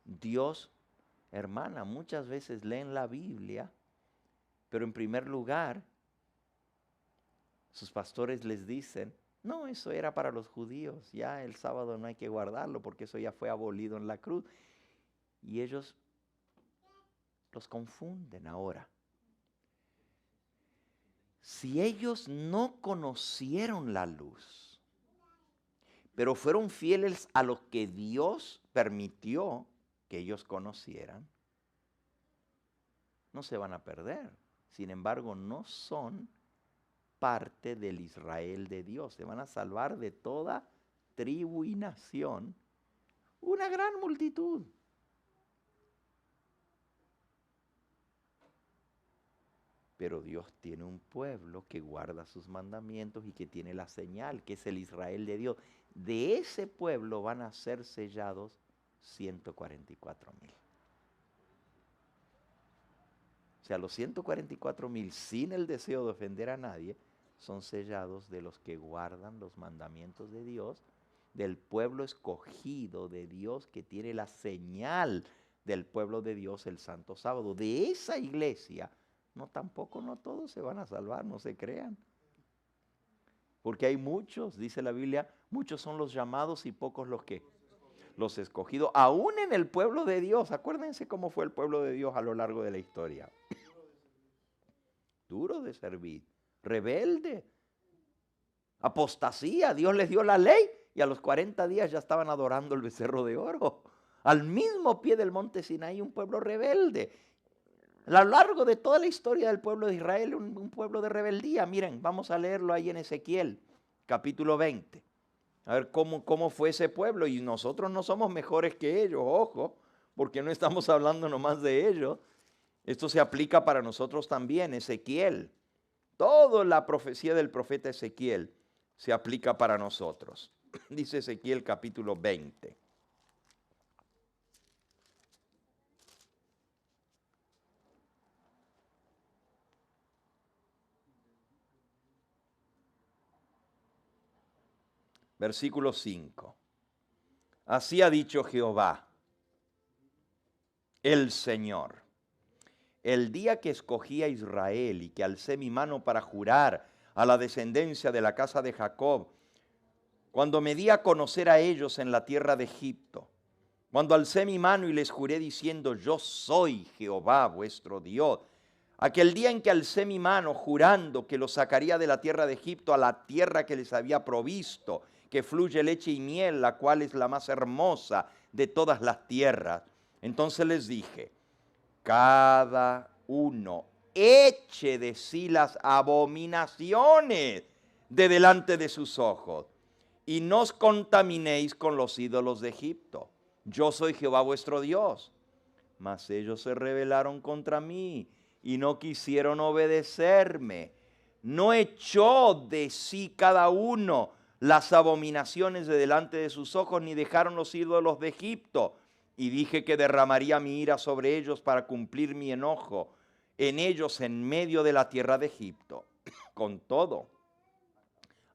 S2: Dios, hermana, muchas veces leen la Biblia, pero en primer lugar, sus pastores les dicen, no, eso era para los judíos, ya el sábado no hay que guardarlo porque eso ya fue abolido en la cruz. Y ellos los confunden ahora. Si ellos no conocieron la luz, pero fueron fieles a lo que Dios permitió que ellos conocieran, no se van a perder. Sin embargo, no son parte del Israel de Dios. Se van a salvar de toda tribu y nación, una gran multitud. Pero Dios tiene un pueblo que guarda sus mandamientos y que tiene la señal, que es el Israel de Dios. De ese pueblo van a ser sellados 144,000. O sea, los 144,000 sin el deseo de ofender a nadie son sellados de los que guardan los mandamientos de Dios, del pueblo escogido de Dios que tiene la señal del pueblo de Dios el Santo Sábado. De esa iglesia, no todos se van a salvar, no se crean. Porque hay muchos, dice la Biblia, muchos son los llamados y pocos los que los escogidos, aún en el pueblo de Dios. Acuérdense cómo fue el pueblo de Dios a lo largo de la historia. Duro de servir, rebelde, apostasía. Dios les dio la ley y a los 40 días ya estaban adorando el becerro de oro. Al mismo pie del monte Sinaí, un pueblo rebelde. A lo largo de toda la historia del pueblo de Israel, un pueblo de rebeldía. Miren, vamos a leerlo ahí en Ezequiel, capítulo 20. A ver cómo fue ese pueblo. Y nosotros no somos mejores que ellos, ojo, porque no estamos hablando nomás de ellos. Esto se aplica para nosotros también, Ezequiel. Toda la profecía del profeta Ezequiel se aplica para nosotros. Dice Ezequiel capítulo 20. Versículo 5. Así ha dicho Jehová, el Señor. El día que escogí a Israel y que alcé mi mano para jurar a la descendencia de la casa de Jacob, cuando me di a conocer a ellos en la tierra de Egipto, cuando alcé mi mano y les juré diciendo, yo soy Jehová vuestro Dios. Aquel día en que alcé mi mano jurando que los sacaría de la tierra de Egipto a la tierra que les había provisto, que fluye leche y miel, la cual es la más hermosa de todas las tierras. Entonces les dije, cada uno eche de sí las abominaciones de delante de sus ojos y no os contaminéis con los ídolos de Egipto. Yo soy Jehová vuestro Dios. Mas ellos se rebelaron contra mí y no quisieron obedecerme. No echó de sí cada uno las abominaciones de delante de sus ojos, ni dejaron los ídolos de Egipto. Y dije que derramaría mi ira sobre ellos para cumplir mi enojo en ellos en medio de la tierra de Egipto. Con todo,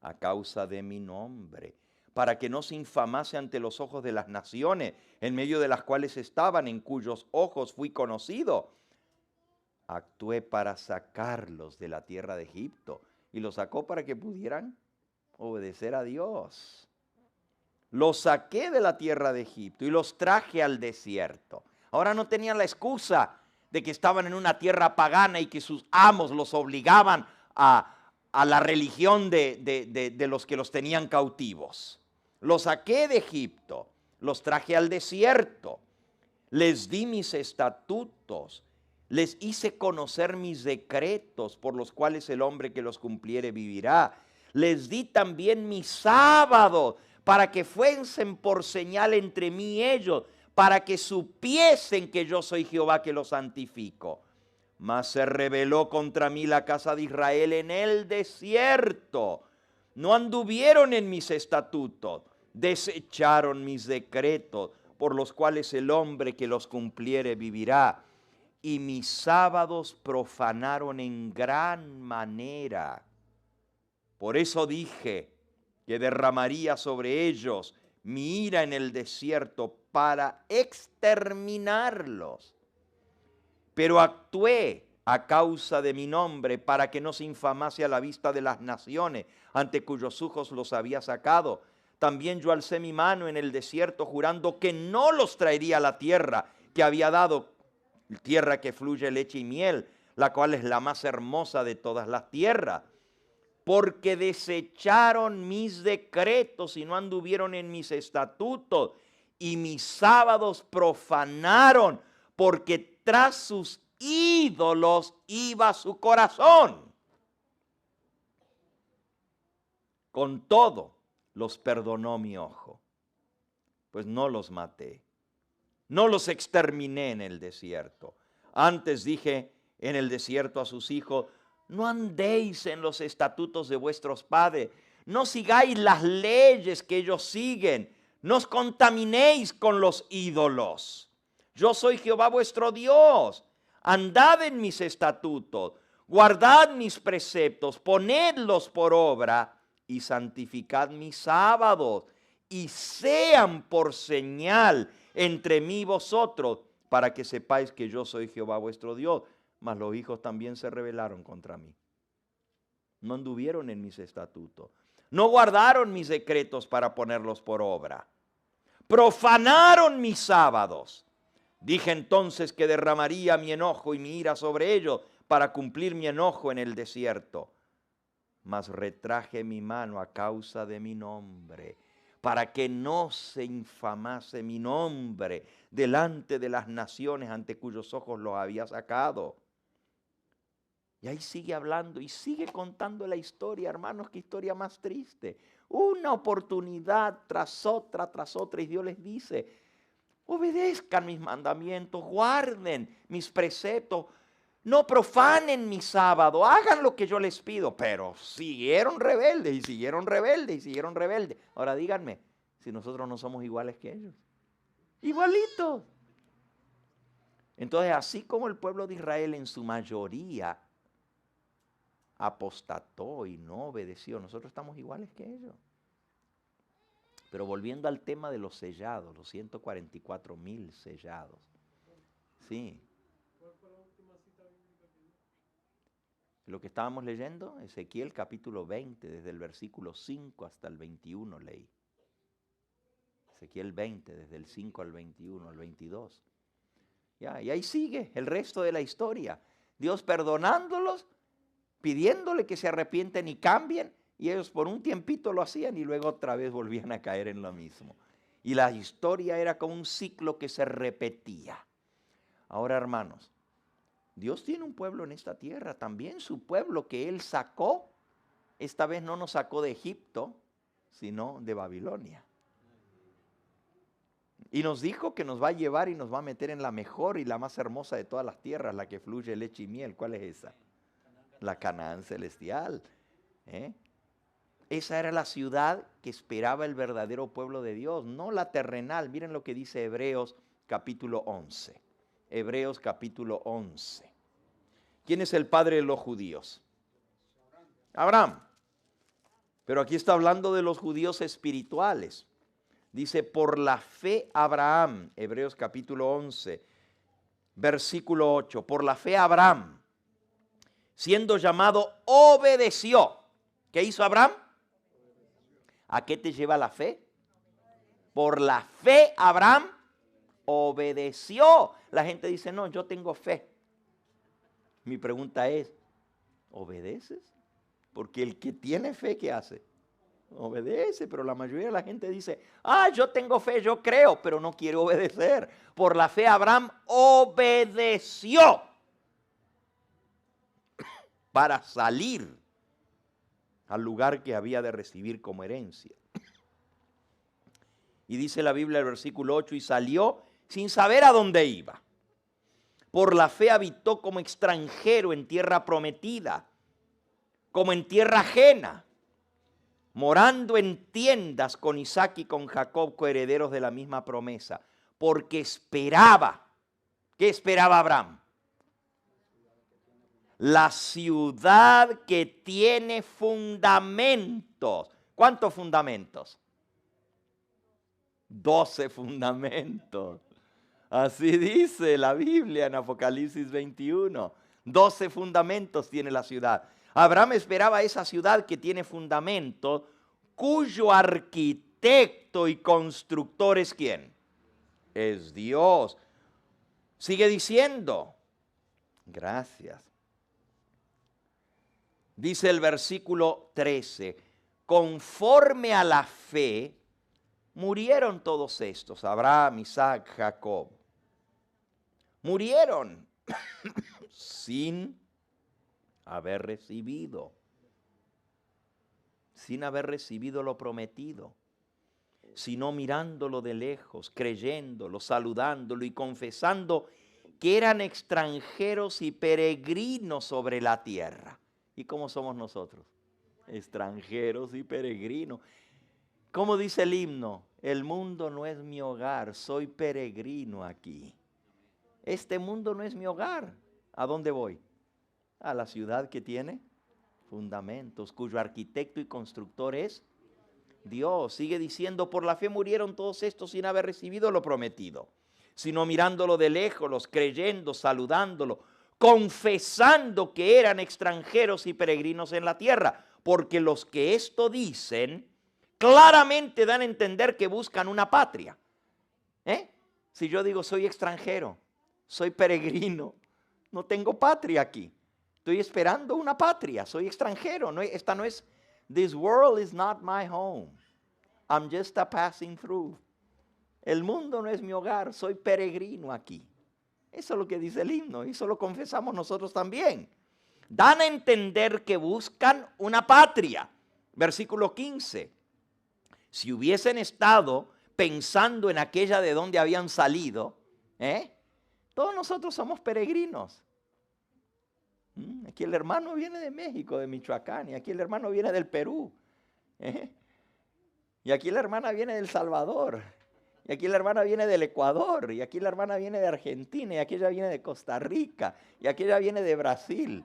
S2: a causa de mi nombre, para que no se infamase ante los ojos de las naciones, en medio de las cuales estaban, en cuyos ojos fui conocido. Actué para sacarlos de la tierra de Egipto, y los sacó para que pudieran obedecer a Dios. Los saqué de la tierra de Egipto y los traje al desierto. Ahora no tenían la excusa de que estaban en una tierra pagana y que sus amos los obligaban a la religión de los que los tenían cautivos. Los saqué de Egipto, los traje al desierto, les di mis estatutos, les hice conocer mis decretos por los cuales el hombre que los cumpliere vivirá. Les di también mis sábados para que fuesen por señal entre mí y ellos, para que supiesen que yo soy Jehová que los santifico. Mas se rebeló contra mí la casa de Israel en el desierto. No anduvieron en mis estatutos, desecharon mis decretos, por los cuales el hombre que los cumpliere vivirá. Y mis sábados profanaron en gran manera. Por eso dije que derramaría sobre ellos mi ira en el desierto para exterminarlos. Pero actué a causa de mi nombre para que no se infamase a la vista de las naciones ante cuyos ojos los había sacado. También yo alcé mi mano en el desierto jurando que no los traería a la tierra que había dado, tierra que fluye leche y miel, la cual es la más hermosa de todas las tierras. Porque desecharon mis decretos y no anduvieron en mis estatutos, y mis sábados profanaron, porque tras sus ídolos iba su corazón. Con todo, los perdonó mi ojo, pues no los maté, no los exterminé en el desierto. Antes dije en el desierto a sus hijos, no andéis en los estatutos de vuestros padres, no sigáis las leyes que ellos siguen, no os contaminéis con los ídolos. Yo soy Jehová vuestro Dios, andad en mis estatutos, guardad mis preceptos, ponedlos por obra y santificad mis sábados, y sean por señal entre mí y vosotros, para que sepáis que yo soy Jehová vuestro Dios. Mas los hijos también se rebelaron contra mí. No anduvieron en mis estatutos. No guardaron mis decretos para ponerlos por obra. Profanaron mis sábados. Dije entonces que derramaría mi enojo y mi ira sobre ellos para cumplir mi enojo en el desierto. Mas retraje mi mano a causa de mi nombre, para que no se infamase mi nombre delante de las naciones ante cuyos ojos los había sacado. Y ahí sigue hablando y sigue contando la historia, hermanos, qué historia más triste. Una oportunidad tras otra, y Dios les dice, obedezcan mis mandamientos, guarden mis preceptos, no profanen mi sábado, hagan lo que yo les pido. Pero siguieron rebeldes y siguieron rebeldes y siguieron rebeldes. Ahora díganme, si nosotros no somos iguales que ellos. Igualitos. Entonces, así como el pueblo de Israel en su mayoría apostató y no obedeció, nosotros estamos iguales que ellos. Pero volviendo al tema de los sellados, los 144,000 sellados. Sí. Lo que estábamos leyendo, Ezequiel capítulo 20, desde el versículo 5 hasta el 21 leí. Ezequiel 20, desde el 5 al 21, al 22. Ya, y ahí sigue el resto de la historia. Dios perdonándolos, pidiéndole que se arrepienten y cambien, y ellos por un tiempito lo hacían y luego otra vez volvían a caer en lo mismo. Y la historia era como un ciclo que se repetía. Ahora, hermanos, Dios tiene un pueblo en esta tierra, también su pueblo que Él sacó, esta vez no nos sacó de Egipto, sino de Babilonia. Y nos dijo que nos va a llevar y nos va a meter en la mejor y la más hermosa de todas las tierras, la que fluye leche y miel. ¿Cuál es esa? La Canaán celestial. Esa era la ciudad que esperaba el verdadero pueblo de Dios, no la terrenal. Miren lo que dice Hebreos capítulo 11. Hebreos capítulo 11. ¿Quién es el padre de los judíos? Abraham. Pero aquí está hablando de los judíos espirituales. Dice, por la fe Abraham, Hebreos capítulo 11, versículo 8. Por la fe Abraham, siendo llamado, obedeció. ¿Qué hizo Abraham? ¿A qué te lleva la fe? Por la fe Abraham obedeció. La gente dice, no, yo tengo fe. Mi pregunta es, ¿obedeces? Porque el que tiene fe, ¿qué hace? Obedece, pero la mayoría de la gente dice, yo tengo fe, yo creo, pero no quiero obedecer. Por la fe Abraham obedeció para salir al lugar que había de recibir como herencia. Y dice la Biblia, el versículo 8, y salió sin saber a dónde iba. Por la fe habitó como extranjero en tierra prometida, como en tierra ajena, morando en tiendas con Isaac y con Jacob, coherederos de la misma promesa, porque esperaba. ¿Qué esperaba Abraham? La ciudad que tiene fundamentos. ¿Cuántos fundamentos? 12 fundamentos. Así dice la Biblia en Apocalipsis 21. 12 fundamentos tiene la ciudad. Abraham esperaba esa ciudad que tiene fundamentos, cuyo arquitecto y constructor es ¿quién? Es Dios. Sigue diciendo. Gracias. Dice el versículo 13, conforme a la fe, murieron todos estos, Abraham, Isaac, Jacob. Murieron sin haber recibido lo prometido, sino mirándolo de lejos, creyéndolo, saludándolo y confesando que eran extranjeros y peregrinos sobre la tierra. ¿Y cómo somos nosotros? Extranjeros y peregrinos. ¿Cómo dice el himno? El mundo no es mi hogar, soy peregrino aquí. Este mundo no es mi hogar. ¿A dónde voy? A la ciudad que tiene fundamentos, cuyo arquitecto y constructor es Dios. Sigue diciendo, por la fe murieron todos estos sin haber recibido lo prometido, sino mirándolo de lejos, los creyendo, saludándolo, confesando que eran extranjeros y peregrinos en la tierra, porque los que esto dicen claramente dan a entender que buscan una patria. Si yo digo soy extranjero, soy peregrino, no tengo patria aquí, estoy esperando una patria, soy extranjero, esta no es, this world is not my home, I'm just a passing through. El mundo no es mi hogar, soy peregrino aquí. Eso es lo que dice el himno, y eso lo confesamos nosotros también. Dan a entender que buscan una patria. Versículo 15. Si hubiesen estado pensando en aquella de donde habían salido, todos nosotros somos peregrinos. Aquí el hermano viene de México, de Michoacán, y aquí el hermano viene del Perú. Y aquí la hermana viene del Salvador. Y aquí la hermana viene del Ecuador, y aquí la hermana viene de Argentina, y aquella viene de Costa Rica, y aquella viene de Brasil.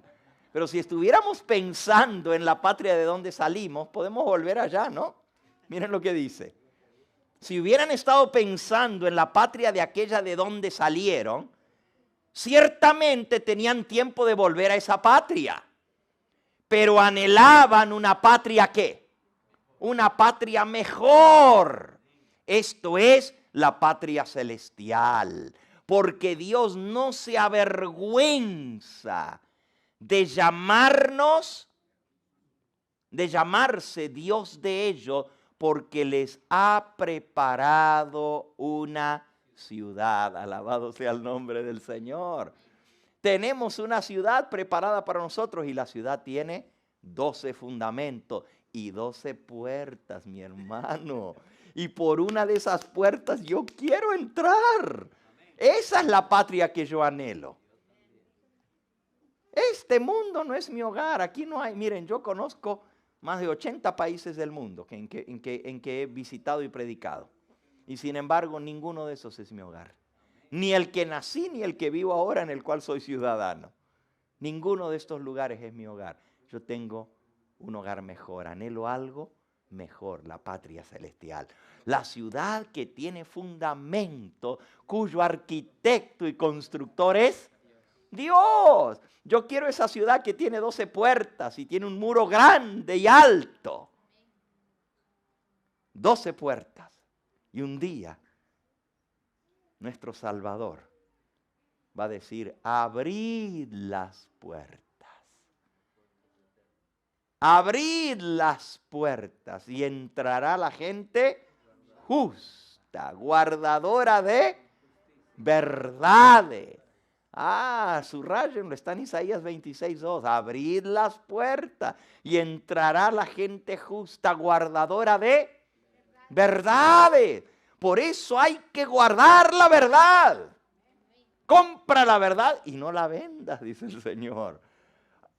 S2: Pero si estuviéramos pensando en la patria de donde salimos, podemos volver allá, ¿no? Miren lo que dice. Si hubieran estado pensando en la patria de aquella de donde salieron, ciertamente tenían tiempo de volver a esa patria. Pero anhelaban una patria ¿qué? Una patria mejor. Esto es la patria celestial. Porque Dios no se avergüenza de llamarnos, de llamarse Dios de ellos, porque les ha preparado una ciudad. Alabado sea el nombre del Señor. Tenemos una ciudad preparada para nosotros y la ciudad tiene 12 fundamentos y 12 puertas, mi hermano. Y por una de esas puertas yo quiero entrar. Esa es la patria que yo anhelo. Este mundo no es mi hogar. Aquí no hay, miren, yo conozco más de 80 países del mundo en que he visitado y predicado. Y sin embargo, ninguno de esos es mi hogar. Ni el que nací, ni el que vivo ahora, en el cual soy ciudadano. Ninguno de estos lugares es mi hogar. Yo tengo un hogar mejor, anhelo algo mejor, la patria celestial. La ciudad que tiene fundamento, cuyo arquitecto y constructor es Dios. Yo quiero esa ciudad que tiene 12 puertas y tiene un muro grande y alto. 12 puertas. Y un día nuestro Salvador va a decir, abrid las puertas. Abrid las puertas y entrará la gente justa, guardadora de verdades. Subrayenlo, está en Isaías 26:2. Abrid las puertas y entrará la gente justa, guardadora de verdades. Por eso hay que guardar la verdad. Compra la verdad y no la vendas, dice el Señor.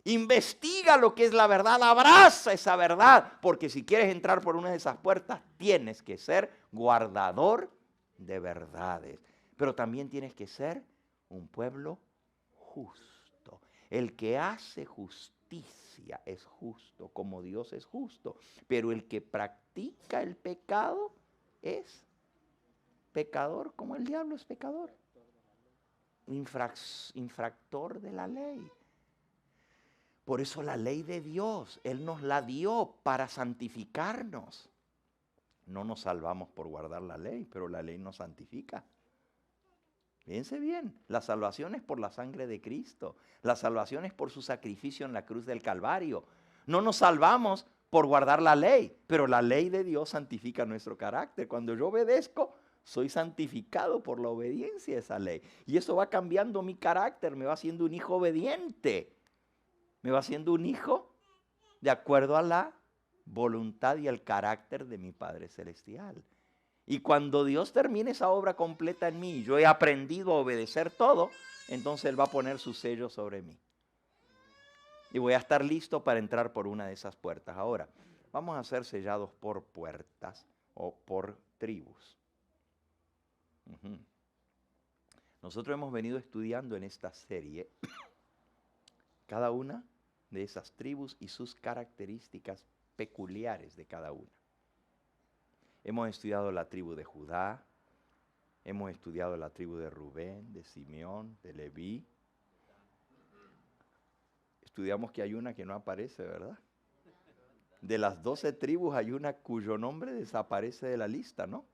S2: Investiga lo que es la verdad, abraza esa verdad, porque si quieres entrar por una de esas puertas, tienes que ser guardador de verdades. Pero también tienes que ser un pueblo justo. El que hace justicia es justo, como Dios es justo. Pero el que practica el pecado es pecador, como el diablo es pecador. Infractor de la ley. Por eso la ley de Dios, Él nos la dio para santificarnos. No nos salvamos por guardar la ley, pero la ley nos santifica. Fíjense bien, la salvación es por la sangre de Cristo. La salvación es por su sacrificio en la cruz del Calvario. No nos salvamos por guardar la ley, pero la ley de Dios santifica nuestro carácter. Cuando yo obedezco, soy santificado por la obediencia a esa ley. Y eso va cambiando mi carácter, me va haciendo un hijo obediente. Me va haciendo un hijo de acuerdo a la voluntad y el carácter de mi Padre Celestial. Y cuando Dios termine esa obra completa en mí, yo he aprendido a obedecer todo, entonces Él va a poner su sello sobre mí. Y voy a estar listo para entrar por una de esas puertas. Ahora, vamos a ser sellados por puertas o por tribus. Nosotros hemos venido estudiando en esta serie cada una de esas tribus y sus características peculiares de cada una. Hemos estudiado la tribu de Judá, hemos estudiado la tribu de Rubén, de Simeón, de Leví. Estudiamos que hay una que no aparece, ¿verdad? De las 12 tribus hay una cuyo nombre desaparece de la lista, ¿no?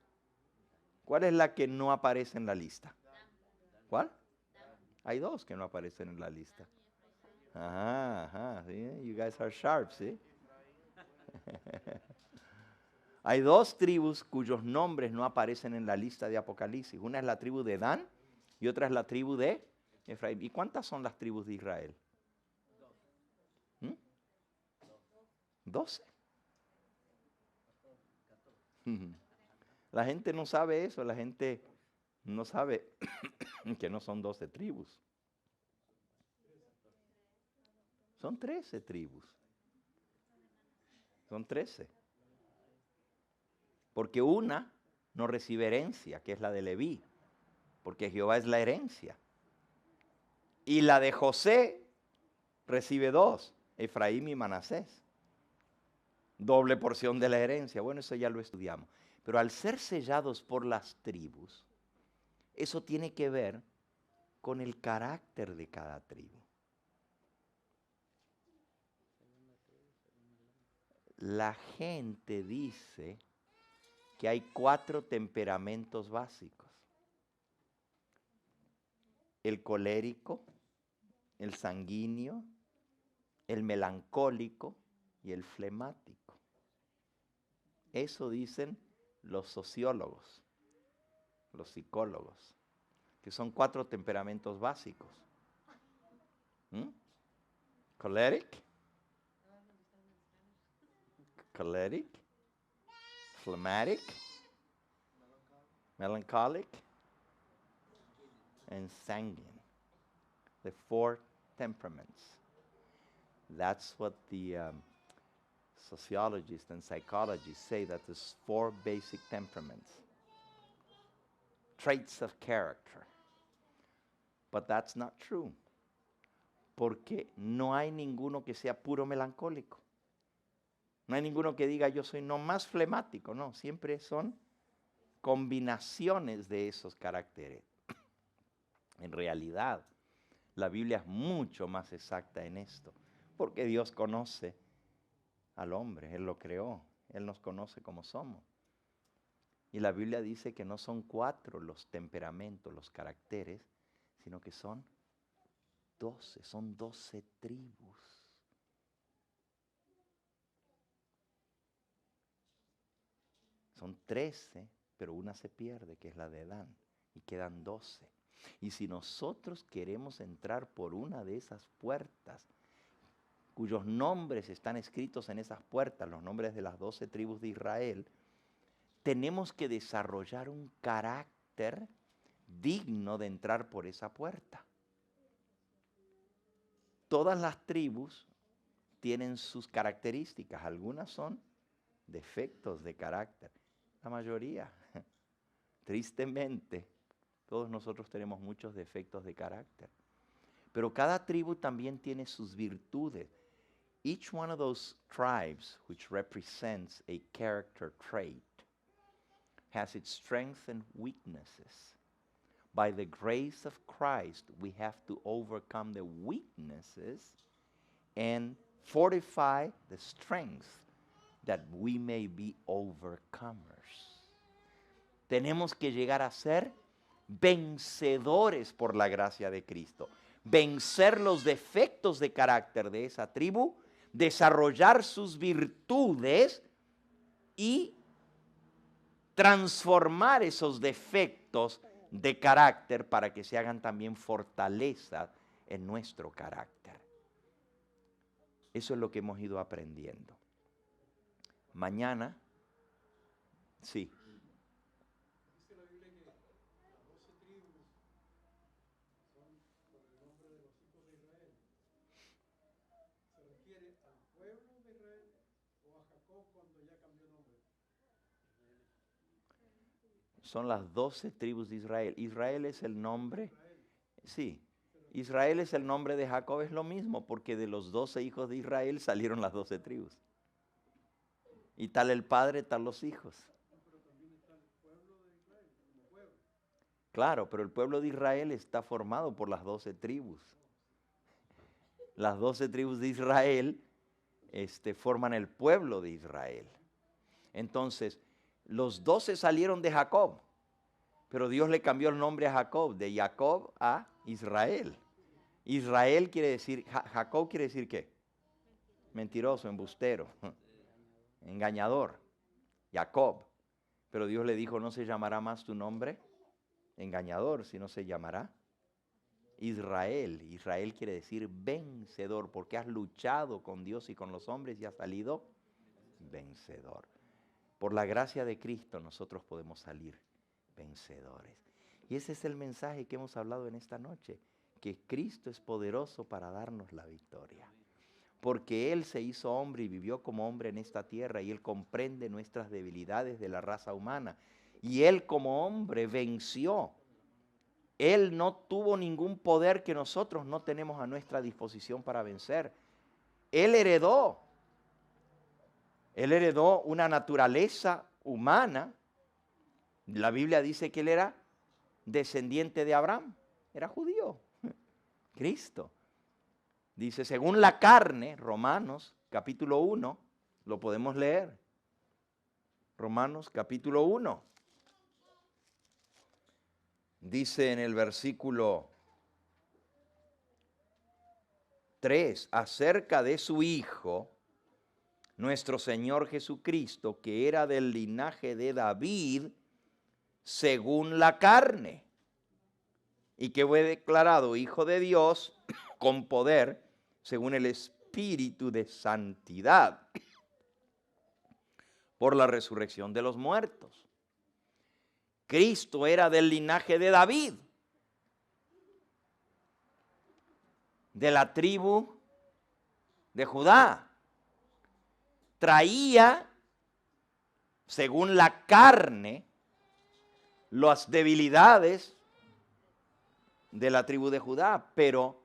S2: ¿Cuál es la que no aparece en la lista? ¿Cuál? Hay dos que no aparecen en la lista. Ajá, ¿sí? You guys are sharp, ¿sí? Hay dos tribus cuyos nombres no aparecen en la lista de Apocalipsis. Una es la tribu de Dan y otra es la tribu de Efraín. ¿Y cuántas son las tribus de Israel? 12. La gente no sabe eso, la gente no sabe que no son 12 tribus. Son 13 tribus. Son 13. Porque una no recibe herencia, que es la de Leví, porque Jehová es la herencia. Y la de José recibe 2, Efraín y Manasés. Doble porción de la herencia. Bueno, eso ya lo estudiamos. Pero al ser sellados por las tribus, eso tiene que ver con el carácter de cada tribu. La gente dice que hay 4 temperamentos básicos: el colérico, el sanguíneo, el melancólico y el flemático. Eso dicen los sociólogos, los psicólogos, que son 4 temperamentos básicos. Choleric, phlegmatic, melancholic, and sanguine. The 4 temperaments. That's what the sociologists and psychologists say, that there's 4 basic temperaments, traits of character. But that's not true, porque no hay ninguno que sea puro melancólico. No hay ninguno que diga yo soy nomás flemático, no, siempre son combinaciones de esos caracteres. En realidad, la Biblia es mucho más exacta en esto, porque Dios conoce al hombre, Él lo creó, Él nos conoce como somos. Y la Biblia dice que no son 4 los temperamentos, los caracteres, sino que son 12, son 12 tribus. Son 13, pero una se pierde, que es la de Adán, y quedan 12. Y si nosotros queremos entrar por una de esas puertas, cuyos nombres están escritos en esas puertas, los nombres de las 12 tribus de Israel, tenemos que desarrollar un carácter digno de entrar por esa puerta. Todas las tribus tienen sus características, algunas son defectos de carácter, la mayoría, tristemente, todos nosotros tenemos muchos defectos de carácter. Pero cada tribu también tiene sus virtudes. Each one of those tribes, which represents a character trait, has its strengths and weaknesses. By the grace of Christ, we have to overcome the weaknesses and fortify the strength that we may be overcomers. Tenemos que llegar a ser vencedores por la gracia de Cristo. Vencer los defectos de carácter de esa tribu, desarrollar sus virtudes y transformar esos defectos de carácter para que se hagan también fortaleza en nuestro carácter. Eso es lo que hemos ido aprendiendo. Mañana, sí.
S4: Dice la Biblia que las 12 tribus son por el nombre de los hijos de Israel. ¿Se refiere al pueblo de Israel o a Jacob cuando ya cambió nombre?
S2: Son las 12 tribus de Israel. Israel es el nombre. Sí. Israel es el nombre de Jacob, es lo mismo, porque de los 12 hijos de Israel salieron las 12 tribus. Y tal el padre, tal los hijos.
S4: Pero también está el pueblo de Israel como pueblo.
S2: Claro, pero el pueblo de Israel está formado por las 12 tribus. Las 12 tribus de Israel forman el pueblo de Israel. Entonces, los 12 salieron de Jacob, pero Dios le cambió el nombre a Jacob, de Jacob a Israel. Israel quiere decir, Jacob quiere decir ¿qué? Mentiroso, embustero, engañador, Jacob. Pero Dios le dijo, no se llamará más tu nombre engañador, sino se llamará Israel. Israel quiere decir vencedor, porque has luchado con Dios y con los hombres y has salido vencedor. Por la gracia de Cristo nosotros podemos salir vencedores. Y ese es el mensaje que hemos hablado en esta noche, que Cristo es poderoso para darnos la victoria. Porque Él se hizo hombre y vivió como hombre en esta tierra y Él comprende nuestras debilidades de la raza humana. Y Él como hombre venció. Él no tuvo ningún poder que nosotros no tenemos a nuestra disposición para vencer. Él heredó una naturaleza humana La Biblia dice que él era descendiente de Abraham, era judío, Cristo. Dice, según la carne, Romanos capítulo 1, lo podemos leer. Romanos capítulo 1. Dice en el versículo 3, acerca de su Hijo, nuestro Señor Jesucristo, que era del linaje de David, según la carne, y que fue declarado Hijo de Dios con poder, según el Espíritu de santidad, por la resurrección de los muertos. Cristo era del linaje de David, de la tribu de Judá. Traía, según la carne, las debilidades de la tribu de Judá, pero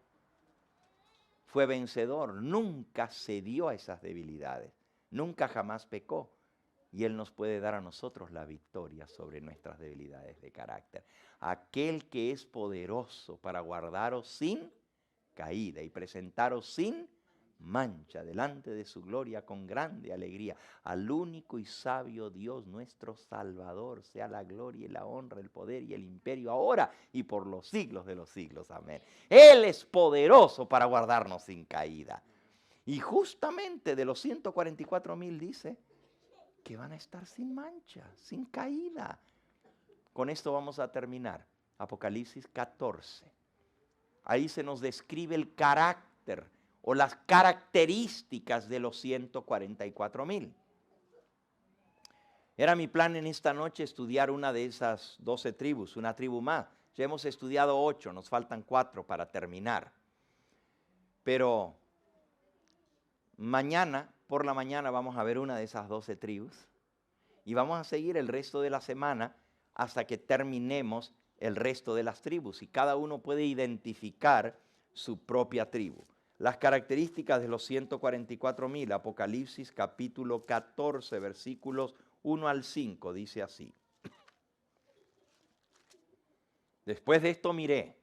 S2: fue vencedor, nunca cedió a esas debilidades, nunca jamás pecó. Y Él nos puede dar a nosotros la victoria sobre nuestras debilidades de carácter. Aquel que es poderoso para guardaros sin caída y presentaros sin mancha delante de su gloria con grande alegría. Al único y sabio Dios nuestro Salvador sea la gloria y la honra, el poder y el imperio ahora y por los siglos de los siglos. Amén. Él es poderoso para guardarnos sin caída. Y justamente de los 144,000 dice que van a estar sin mancha, sin caída. Con esto vamos a terminar. Apocalipsis 14. Ahí se nos describe el carácter o las características de los 144,000. Era mi plan en esta noche estudiar una de esas 12 tribus, una tribu más. Ya hemos estudiado 8, nos faltan 4 para terminar. Pero mañana, por la mañana, vamos a ver una de esas 12 tribus y vamos a seguir el resto de la semana hasta que terminemos el resto de las tribus y cada uno puede identificar su propia tribu. Las características de los 144,000, Apocalipsis capítulo 14, versículos 1 al 5, dice así. Después de esto miré,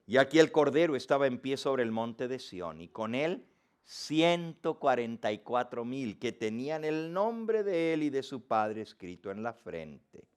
S2: y aquí el Cordero estaba en pie sobre el monte de Sión, y con él 144,000 que tenían el nombre de él y de su Padre escrito en la frente.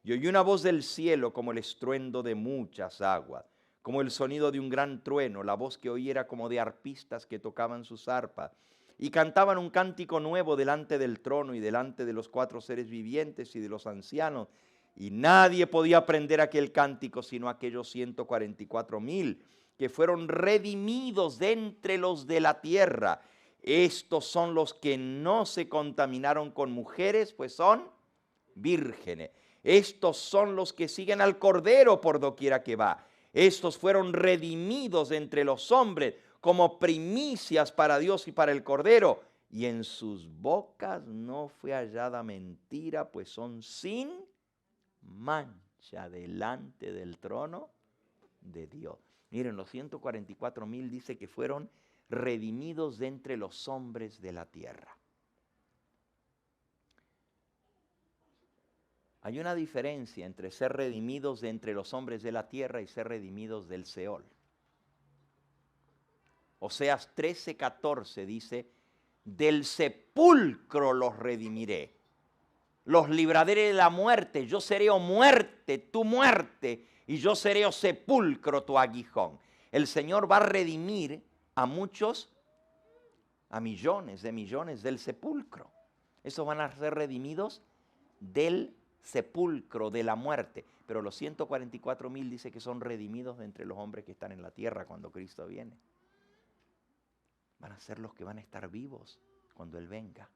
S2: Y oí una voz del cielo como el estruendo de muchas aguas, como el sonido de un gran trueno. La voz que oí era como de arpistas que tocaban sus arpas y cantaban un cántico nuevo delante del trono y delante de los 4 seres vivientes y de los ancianos. Y nadie podía aprender aquel cántico sino aquellos 144,000 que fueron redimidos de entre los de la tierra. Estos son los que no se contaminaron con mujeres, pues son vírgenes. Estos son los que siguen al Cordero por doquiera que va. Estos fueron redimidos de entre los hombres como primicias para Dios y para el Cordero. Y en sus bocas no fue hallada mentira, pues son sin mancha delante del trono de Dios. Miren, los 144,000 dice que fueron redimidos de entre los hombres de la tierra. Hay una diferencia entre ser redimidos de entre los hombres de la tierra y ser redimidos del Seol. Oseas 13:14 dice, del sepulcro los redimiré, los libraré de la muerte, yo seré o muerte, tu muerte, y yo seré o sepulcro, tu aguijón. El Señor va a redimir a muchos, a millones de millones del sepulcro. Esos van a ser redimidos del sepulcro, de la muerte. Pero los 144,000 dice que son redimidos de entre los hombres que están en la tierra cuando Cristo viene. Van a ser los que van a estar vivos cuando Él venga.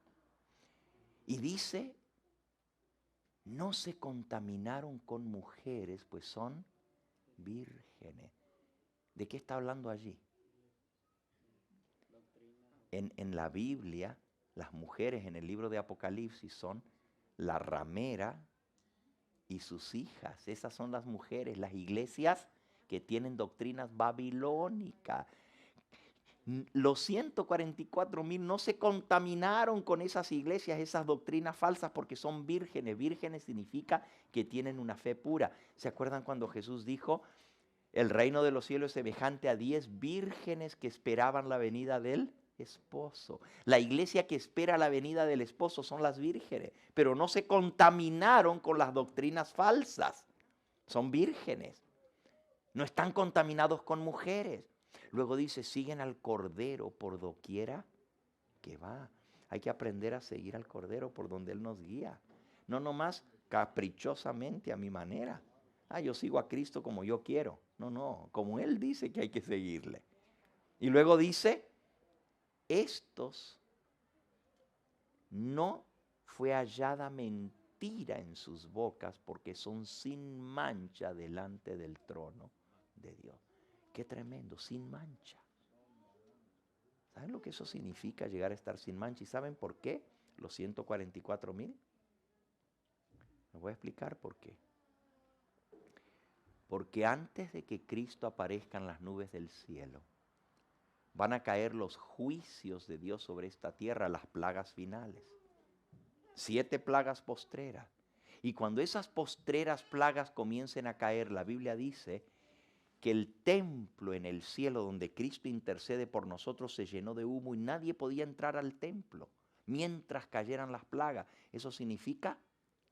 S2: Y dice, no se contaminaron con mujeres, pues son vírgenes. ¿De qué está hablando allí? En la Biblia, las mujeres en el libro de Apocalipsis son la ramera y sus hijas. Esas son las mujeres, las iglesias que tienen doctrinas babilónicas. Los 144,000 no se contaminaron con esas iglesias, esas doctrinas falsas, porque son vírgenes. Vírgenes significa que tienen una fe pura. ¿Se acuerdan cuando Jesús dijo, el reino de los cielos es semejante a 10 vírgenes que esperaban la venida del esposo? La iglesia que espera la venida del esposo son las vírgenes, pero no se contaminaron con las doctrinas falsas. Son vírgenes. No están contaminados con mujeres. Luego dice, siguen al Cordero por doquiera que va. Hay que aprender a seguir al Cordero por donde Él nos guía. No nomás caprichosamente a mi manera. Yo sigo a Cristo como yo quiero. No, como Él dice que hay que seguirle. Y luego dice, estos no fue hallada mentira en sus bocas porque son sin mancha delante del trono de Dios. Qué tremendo, sin mancha. ¿Saben lo que eso significa, llegar a estar sin mancha? ¿Y saben por qué? Los 144,000. Les voy a explicar por qué. Porque antes de que Cristo aparezca en las nubes del cielo, van a caer los juicios de Dios sobre esta tierra, las plagas finales. 7 plagas postreras. Y cuando esas postreras plagas comiencen a caer, la Biblia dice que el templo en el cielo donde Cristo intercede por nosotros se llenó de humo y nadie podía entrar al templo mientras cayeran las plagas. Eso significa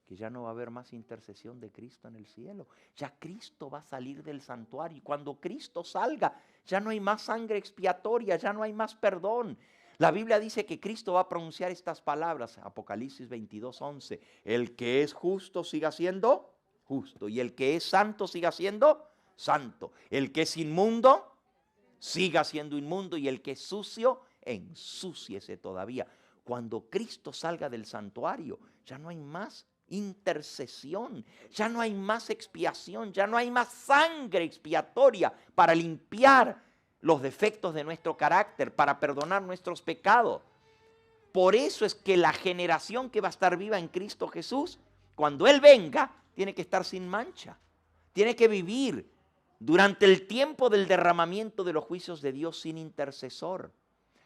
S2: que ya no va a haber más intercesión de Cristo en el cielo. Ya Cristo va a salir del santuario y cuando Cristo salga ya no hay más sangre expiatoria, ya no hay más perdón. La Biblia dice que Cristo va a pronunciar estas palabras, Apocalipsis 22:11. El que es justo siga siendo justo y el que es santo siga siendo santo. El que es inmundo siga siendo inmundo y el que es sucio ensúciese todavía. Cuando Cristo salga del santuario ya no hay más intercesión, ya no hay más expiación, ya no hay más sangre expiatoria para limpiar los defectos de nuestro carácter, para perdonar nuestros pecados. Por eso es que la generación que va a estar viva en Cristo Jesús, cuando Él venga, tiene que estar sin mancha, tiene que vivir durante el tiempo del derramamiento de los juicios de Dios sin intercesor.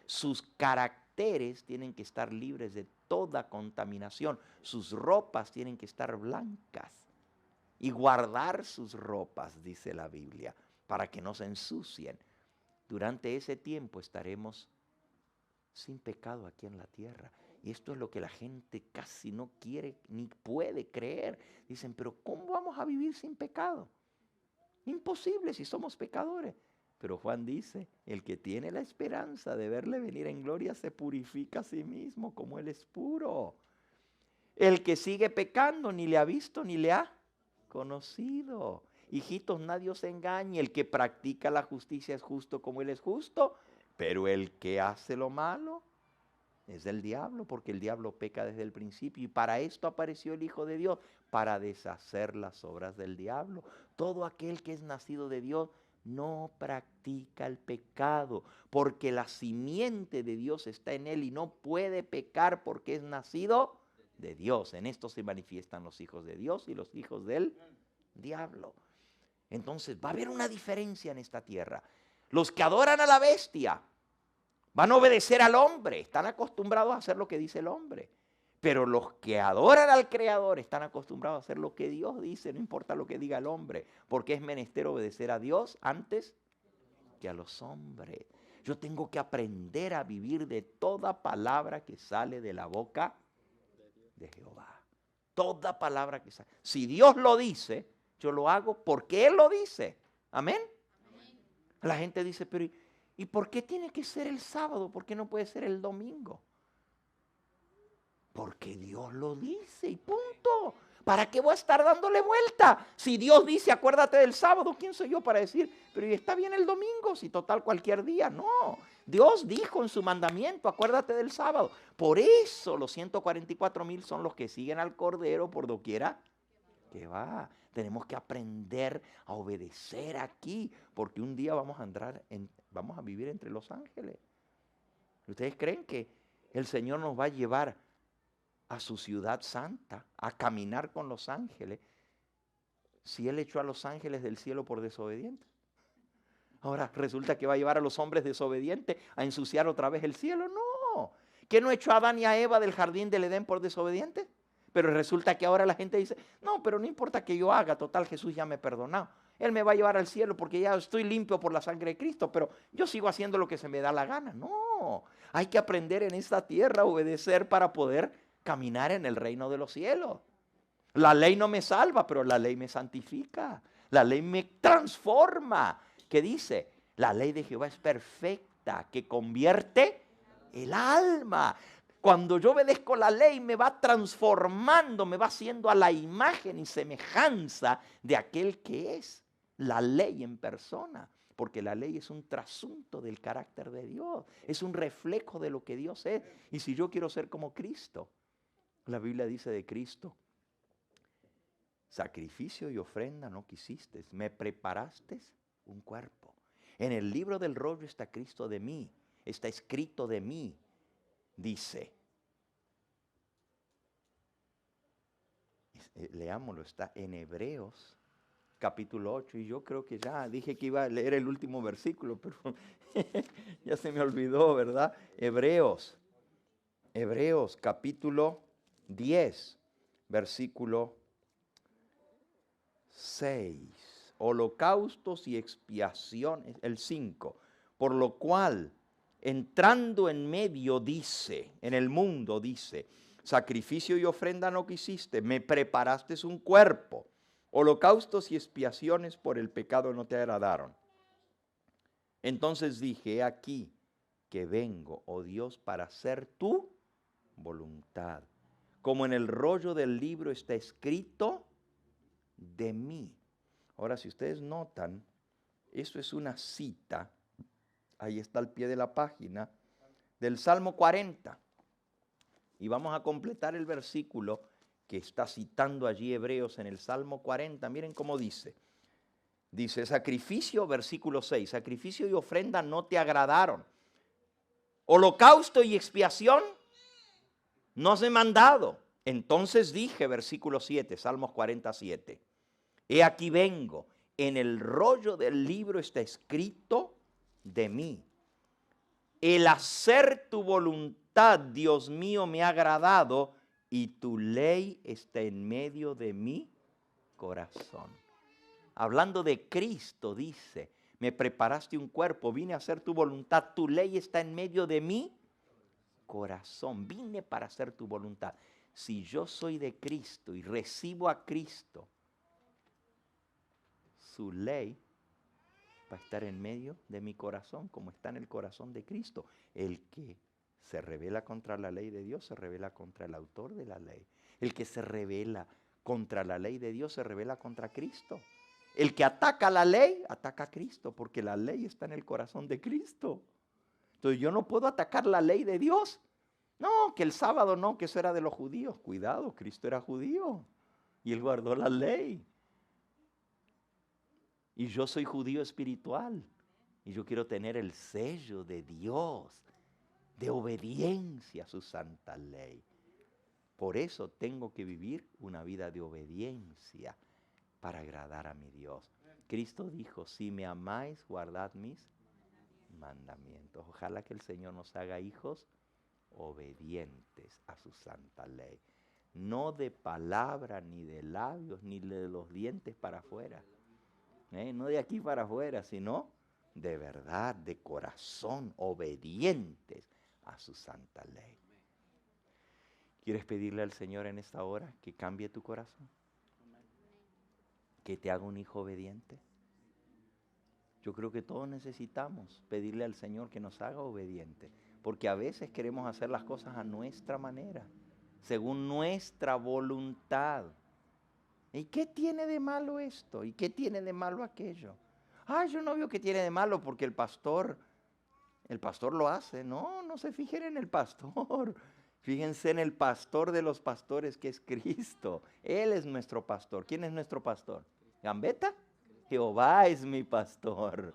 S2: Sus caracteres tienen que estar libres de toda contaminación. Sus ropas tienen que estar blancas. Y guardar sus ropas, dice la Biblia, para que no se ensucien. Durante ese tiempo estaremos sin pecado aquí en la tierra. Y esto es lo que la gente casi no quiere ni puede creer. Dicen, pero ¿cómo vamos a vivir sin pecado? Imposible si somos pecadores. Pero Juan dice, el que tiene la esperanza de verle venir en gloria se purifica a sí mismo como Él es puro. El que sigue pecando ni le ha visto ni le ha conocido. Hijitos, nadie os engañe. El que practica la justicia es justo como Él es justo. Pero el que hace lo malo es del diablo, porque el diablo peca desde el principio. Y para esto apareció el Hijo de Dios, para deshacer las obras del diablo. Todo aquel que es nacido de Dios no practica el pecado, porque la simiente de Dios está en él y no puede pecar porque es nacido de Dios. En esto se manifiestan los hijos de Dios y los hijos del diablo. Entonces va a haber una diferencia en esta tierra. Los que adoran a la bestia van a obedecer al hombre, están acostumbrados a hacer lo que dice el hombre. Pero los que adoran al Creador están acostumbrados a hacer lo que Dios dice, no importa lo que diga el hombre, porque es menester obedecer a Dios antes que a los hombres. Yo tengo que aprender a vivir de toda palabra que sale de la boca de Jehová. Toda palabra que sale. Si Dios lo dice, yo lo hago porque Él lo dice. Amén. La gente dice, pero ¿y por qué tiene que ser el sábado? ¿Por qué no puede ser el domingo? Porque Dios lo dice y punto. ¿Para qué voy a estar dándole vuelta? Si Dios dice, acuérdate del sábado, ¿quién soy yo para decir, pero está bien el domingo, si total cualquier día? No, Dios dijo en su mandamiento, acuérdate del sábado. Por eso los 144,000 son los que siguen al Cordero por doquiera que va. Tenemos que aprender a obedecer aquí, porque un día vamos a vivir entre los ángeles. ¿Ustedes creen que el Señor nos va a llevar a su ciudad santa, a caminar con los ángeles, si Él echó a los ángeles del cielo por desobedientes? Ahora resulta que va a llevar a los hombres desobedientes a ensuciar otra vez el cielo. No. ¿Qué no echó a Adán y a Eva del jardín del Edén por desobedientes? Pero resulta que ahora la gente dice, no, pero no importa que yo haga, total, Jesús ya me ha perdonado. Él me va a llevar al cielo porque ya estoy limpio por la sangre de Cristo, pero yo sigo haciendo lo que se me da la gana. No, hay que aprender en esta tierra a obedecer para poder caminar en el reino de los cielos. La ley no me salva, pero la ley me santifica. La ley me transforma. ¿Qué dice? La ley de Jehová es perfecta, que convierte el alma. Cuando yo obedezco la ley me va transformando, me va haciendo a la imagen y semejanza de aquel que es la ley en persona. Porque la ley es un trasunto del carácter de Dios, es un reflejo de lo que Dios es. Y si yo quiero ser como Cristo, la Biblia dice de Cristo, sacrificio y ofrenda no quisiste, me preparaste un cuerpo. En el libro del rollo está Cristo de mí, está escrito de mí. Dice, leámoslo, está en Hebreos capítulo 8, y yo creo que ya dije que iba a leer el último versículo, pero ya se me olvidó, ¿verdad? Hebreos capítulo 10, versículo 6, holocaustos y expiaciones, el 5, por lo cual entrando en medio dice, en el mundo dice, sacrificio y ofrenda no quisiste, me preparaste un cuerpo, holocaustos y expiaciones por el pecado no te agradaron. Entonces dije, he aquí que vengo, oh Dios, para hacer tu voluntad. Como en el rollo del libro está escrito de mí. Ahora, si ustedes notan, esto es una cita. Ahí está al pie de la página del Salmo 40. Y vamos a completar el versículo que está citando allí Hebreos en el Salmo 40. Miren cómo dice. Dice, sacrificio, versículo 6, sacrificio y ofrenda no te agradaron. Holocausto y expiación no os he mandado. Entonces dije, versículo 7, Salmos 47. He aquí vengo, en el rollo del libro está escrito de mí. El hacer tu voluntad, Dios mío, me ha agradado y tu ley está en medio de mi corazón. Hablando de Cristo, dice, me preparaste un cuerpo, vine a hacer tu voluntad, tu ley está en medio de mi corazón, vine para hacer tu voluntad. Si yo soy de Cristo y recibo a Cristo, su ley va a estar en medio de mi corazón, como está en el corazón de Cristo. El que se rebela contra la ley de Dios, se rebela contra el autor de la ley. El que se rebela contra la ley de Dios, se rebela contra Cristo. El que ataca la ley, ataca a Cristo, porque la ley está en el corazón de Cristo. Entonces yo no puedo atacar la ley de Dios. No, que el sábado no, que eso era de los judíos. Cuidado, Cristo era judío y Él guardó la ley. Y yo soy judío espiritual y yo quiero tener el sello de Dios, de obediencia a su santa ley. Por eso tengo que vivir una vida de obediencia para agradar a mi Dios. Cristo dijo, si me amáis, guardad mis mandamientos. Ojalá que el Señor nos haga hijos obedientes a su santa ley. No de palabra, ni de labios, ni de los dientes para afuera. No de aquí para afuera, sino de verdad, de corazón, obedientes a su santa ley. ¿Quieres pedirle al Señor en esta hora que cambie tu corazón? ¿Que te haga un hijo obediente? Yo creo que todos necesitamos pedirle al Señor que nos haga obediente, porque a veces queremos hacer las cosas a nuestra manera, según nuestra voluntad. ¿Y qué tiene de malo esto? ¿Y qué tiene de malo aquello? Yo no veo que tiene de malo porque el pastor lo hace. No, no se fijen en el pastor. Fíjense en el pastor de los pastores, que es Cristo. Él es nuestro pastor. ¿Quién es nuestro pastor? ¿Gambetta? Jehová es mi pastor.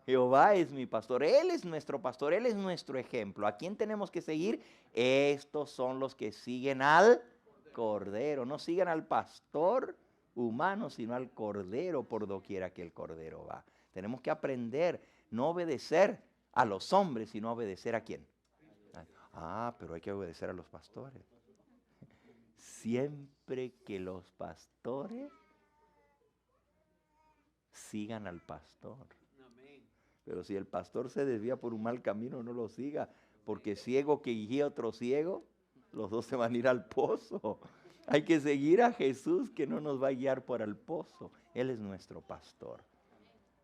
S2: Jehová es mi pastor. Él es nuestro pastor. Él es nuestro ejemplo. ¿A quién tenemos que seguir? Estos son los que siguen al Cordero. No sigan al pastor humano, sino al Cordero por doquiera que el Cordero va. Tenemos que aprender, no obedecer a los hombres, sino obedecer ¿a quién? Ah, pero hay que obedecer a los pastores. Siempre que los pastores sigan al pastor. Pero si el pastor se desvía por un mal camino, no lo siga. Porque ciego que guía a otro ciego, los dos se van a ir al pozo. Hay que seguir a Jesús, que no nos va a guiar por el pozo. Él es nuestro pastor.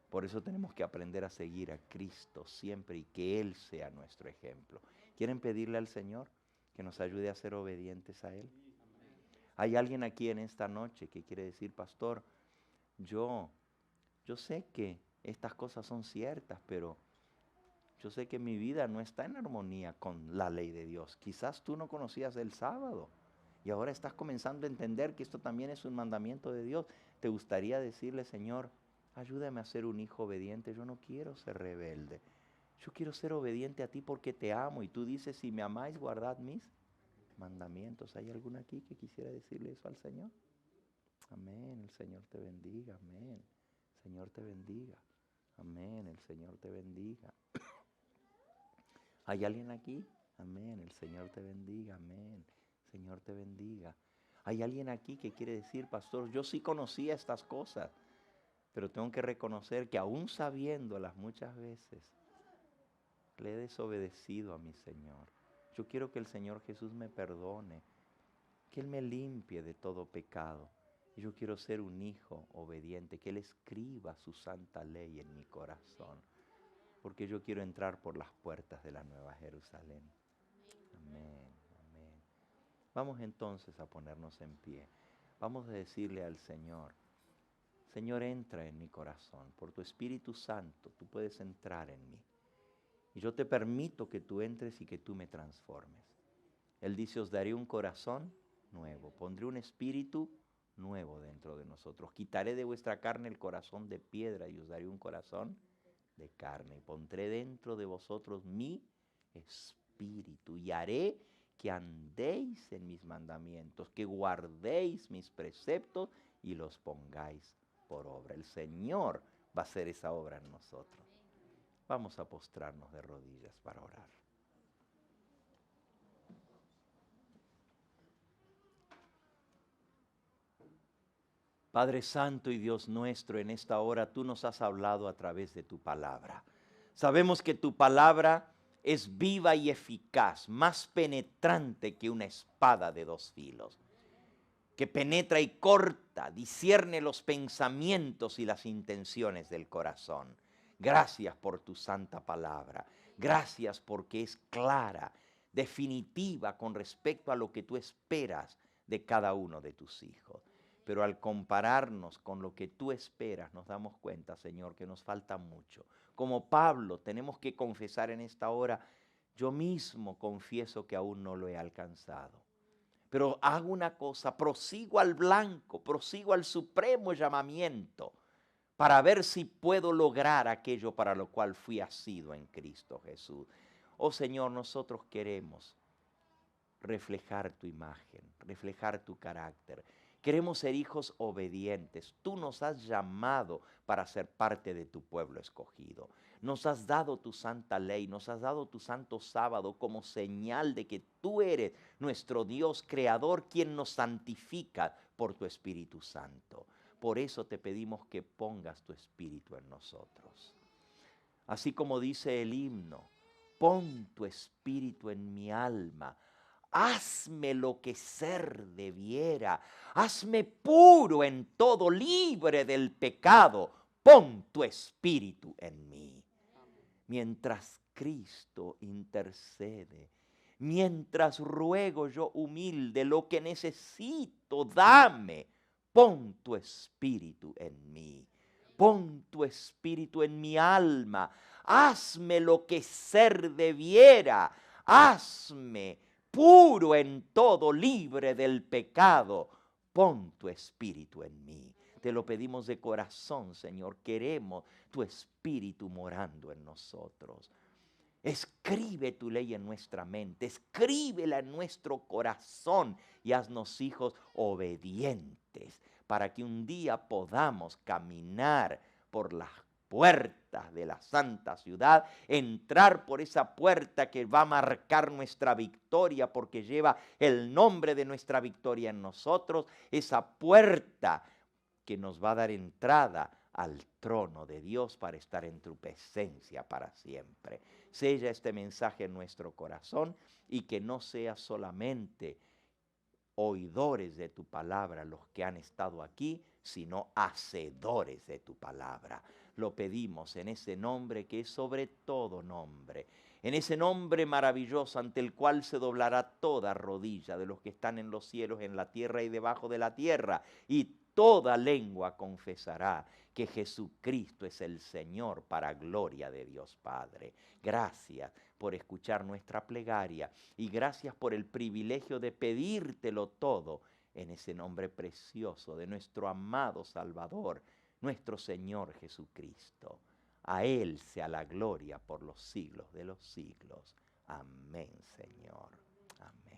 S2: Por eso tenemos que aprender a seguir a Cristo siempre y que Él sea nuestro ejemplo. ¿Quieren pedirle al Señor que nos ayude a ser obedientes a Él? Hay alguien aquí en esta noche que quiere decir, pastor, yo sé que estas cosas son ciertas, pero yo sé que mi vida no está en armonía con la ley de Dios. Quizás tú no conocías el sábado y ahora estás comenzando a entender que esto también es un mandamiento de Dios. ¿Te gustaría decirle, Señor, ayúdame a ser un hijo obediente? Yo no quiero ser rebelde. Yo quiero ser obediente a ti porque te amo. Y tú dices, si me amáis, guardad mis mandamientos. ¿Hay alguno aquí que quisiera decirle eso al Señor? Amén, el Señor te bendiga, amén. El Señor te bendiga, amén, el Señor te bendiga. ¿Hay alguien aquí? Amén, el Señor te bendiga, amén, el Señor te bendiga. ¿Hay alguien aquí que quiere decir, pastor, yo sí conocía estas cosas, pero tengo que reconocer que aún sabiéndolas muchas veces, le he desobedecido a mi Señor? Yo quiero que el Señor Jesús me perdone, que Él me limpie de todo pecado. Y yo quiero ser un hijo obediente, que Él escriba su santa ley en mi corazón, porque yo quiero entrar por las puertas de la Nueva Jerusalén. Amén, amén. Vamos entonces a ponernos en pie. Vamos a decirle al Señor, Señor, entra en mi corazón. Por tu Espíritu Santo, tú puedes entrar en mí. Y yo te permito que tú entres y que tú me transformes. Él dice, os daré un corazón nuevo, pondré un espíritu nuevo dentro de nosotros. Quitaré de vuestra carne el corazón de piedra y os daré un corazón de carne. Y pondré dentro de vosotros mi espíritu y haré que andéis en mis mandamientos, que guardéis mis preceptos y los pongáis por obra. El Señor va a hacer esa obra en nosotros. Vamos a postrarnos de rodillas para orar. Padre Santo y Dios nuestro, en esta hora tú nos has hablado a través de tu palabra. Sabemos que tu palabra es viva y eficaz, más penetrante que una espada de dos filos, que penetra y corta, discierne los pensamientos y las intenciones del corazón. Gracias por tu santa palabra. Gracias porque es clara, definitiva con respecto a lo que tú esperas de cada uno de tus hijos. Pero al compararnos con lo que tú esperas, nos damos cuenta, Señor, que nos falta mucho. Como Pablo, tenemos que confesar en esta hora, yo mismo confieso que aún no lo he alcanzado. Pero hago una cosa, prosigo al blanco, prosigo al supremo llamamiento, para ver si puedo lograr aquello para lo cual fui asido en Cristo Jesús. Oh Señor, nosotros queremos reflejar tu imagen, reflejar tu carácter. Queremos ser hijos obedientes. Tú nos has llamado para ser parte de tu pueblo escogido. Nos has dado tu santa ley, nos has dado tu santo sábado como señal de que tú eres nuestro Dios creador, quien nos santifica por tu Espíritu Santo. Por eso te pedimos que pongas tu Espíritu en nosotros. Así como dice el himno, pon tu Espíritu en mi alma. Hazme lo que ser debiera, hazme puro en todo, libre del pecado, pon tu Espíritu en mí. Mientras Cristo intercede, mientras ruego yo humilde lo que necesito, dame, pon tu Espíritu en mí, pon tu Espíritu en mi alma, hazme lo que ser debiera, hazme puro en todo, libre del pecado, pon tu Espíritu en mí. Te lo pedimos de corazón, Señor, queremos tu Espíritu morando en nosotros. Escribe tu ley en nuestra mente, escríbela en nuestro corazón y haznos hijos obedientes para que un día podamos caminar por las puertas de la santa ciudad, entrar por esa puerta que va a marcar nuestra victoria porque lleva el nombre de nuestra victoria en nosotros, esa puerta que nos va a dar entrada al trono de Dios para estar en tu presencia para siempre. Sella este mensaje en nuestro corazón y que no sea solamente oidores de tu palabra los que han estado aquí, sino hacedores de tu palabra. Lo pedimos en ese nombre que es sobre todo nombre, en ese nombre maravilloso ante el cual se doblará toda rodilla de los que están en los cielos, en la tierra y debajo de la tierra, y toda lengua confesará que Jesucristo es el Señor para gloria de Dios Padre. Gracias por escuchar nuestra plegaria y gracias por el privilegio de pedírtelo todo en ese nombre precioso de nuestro amado Salvador, nuestro Señor Jesucristo. A Él sea la gloria por los siglos de los siglos. Amén, Señor. Amén.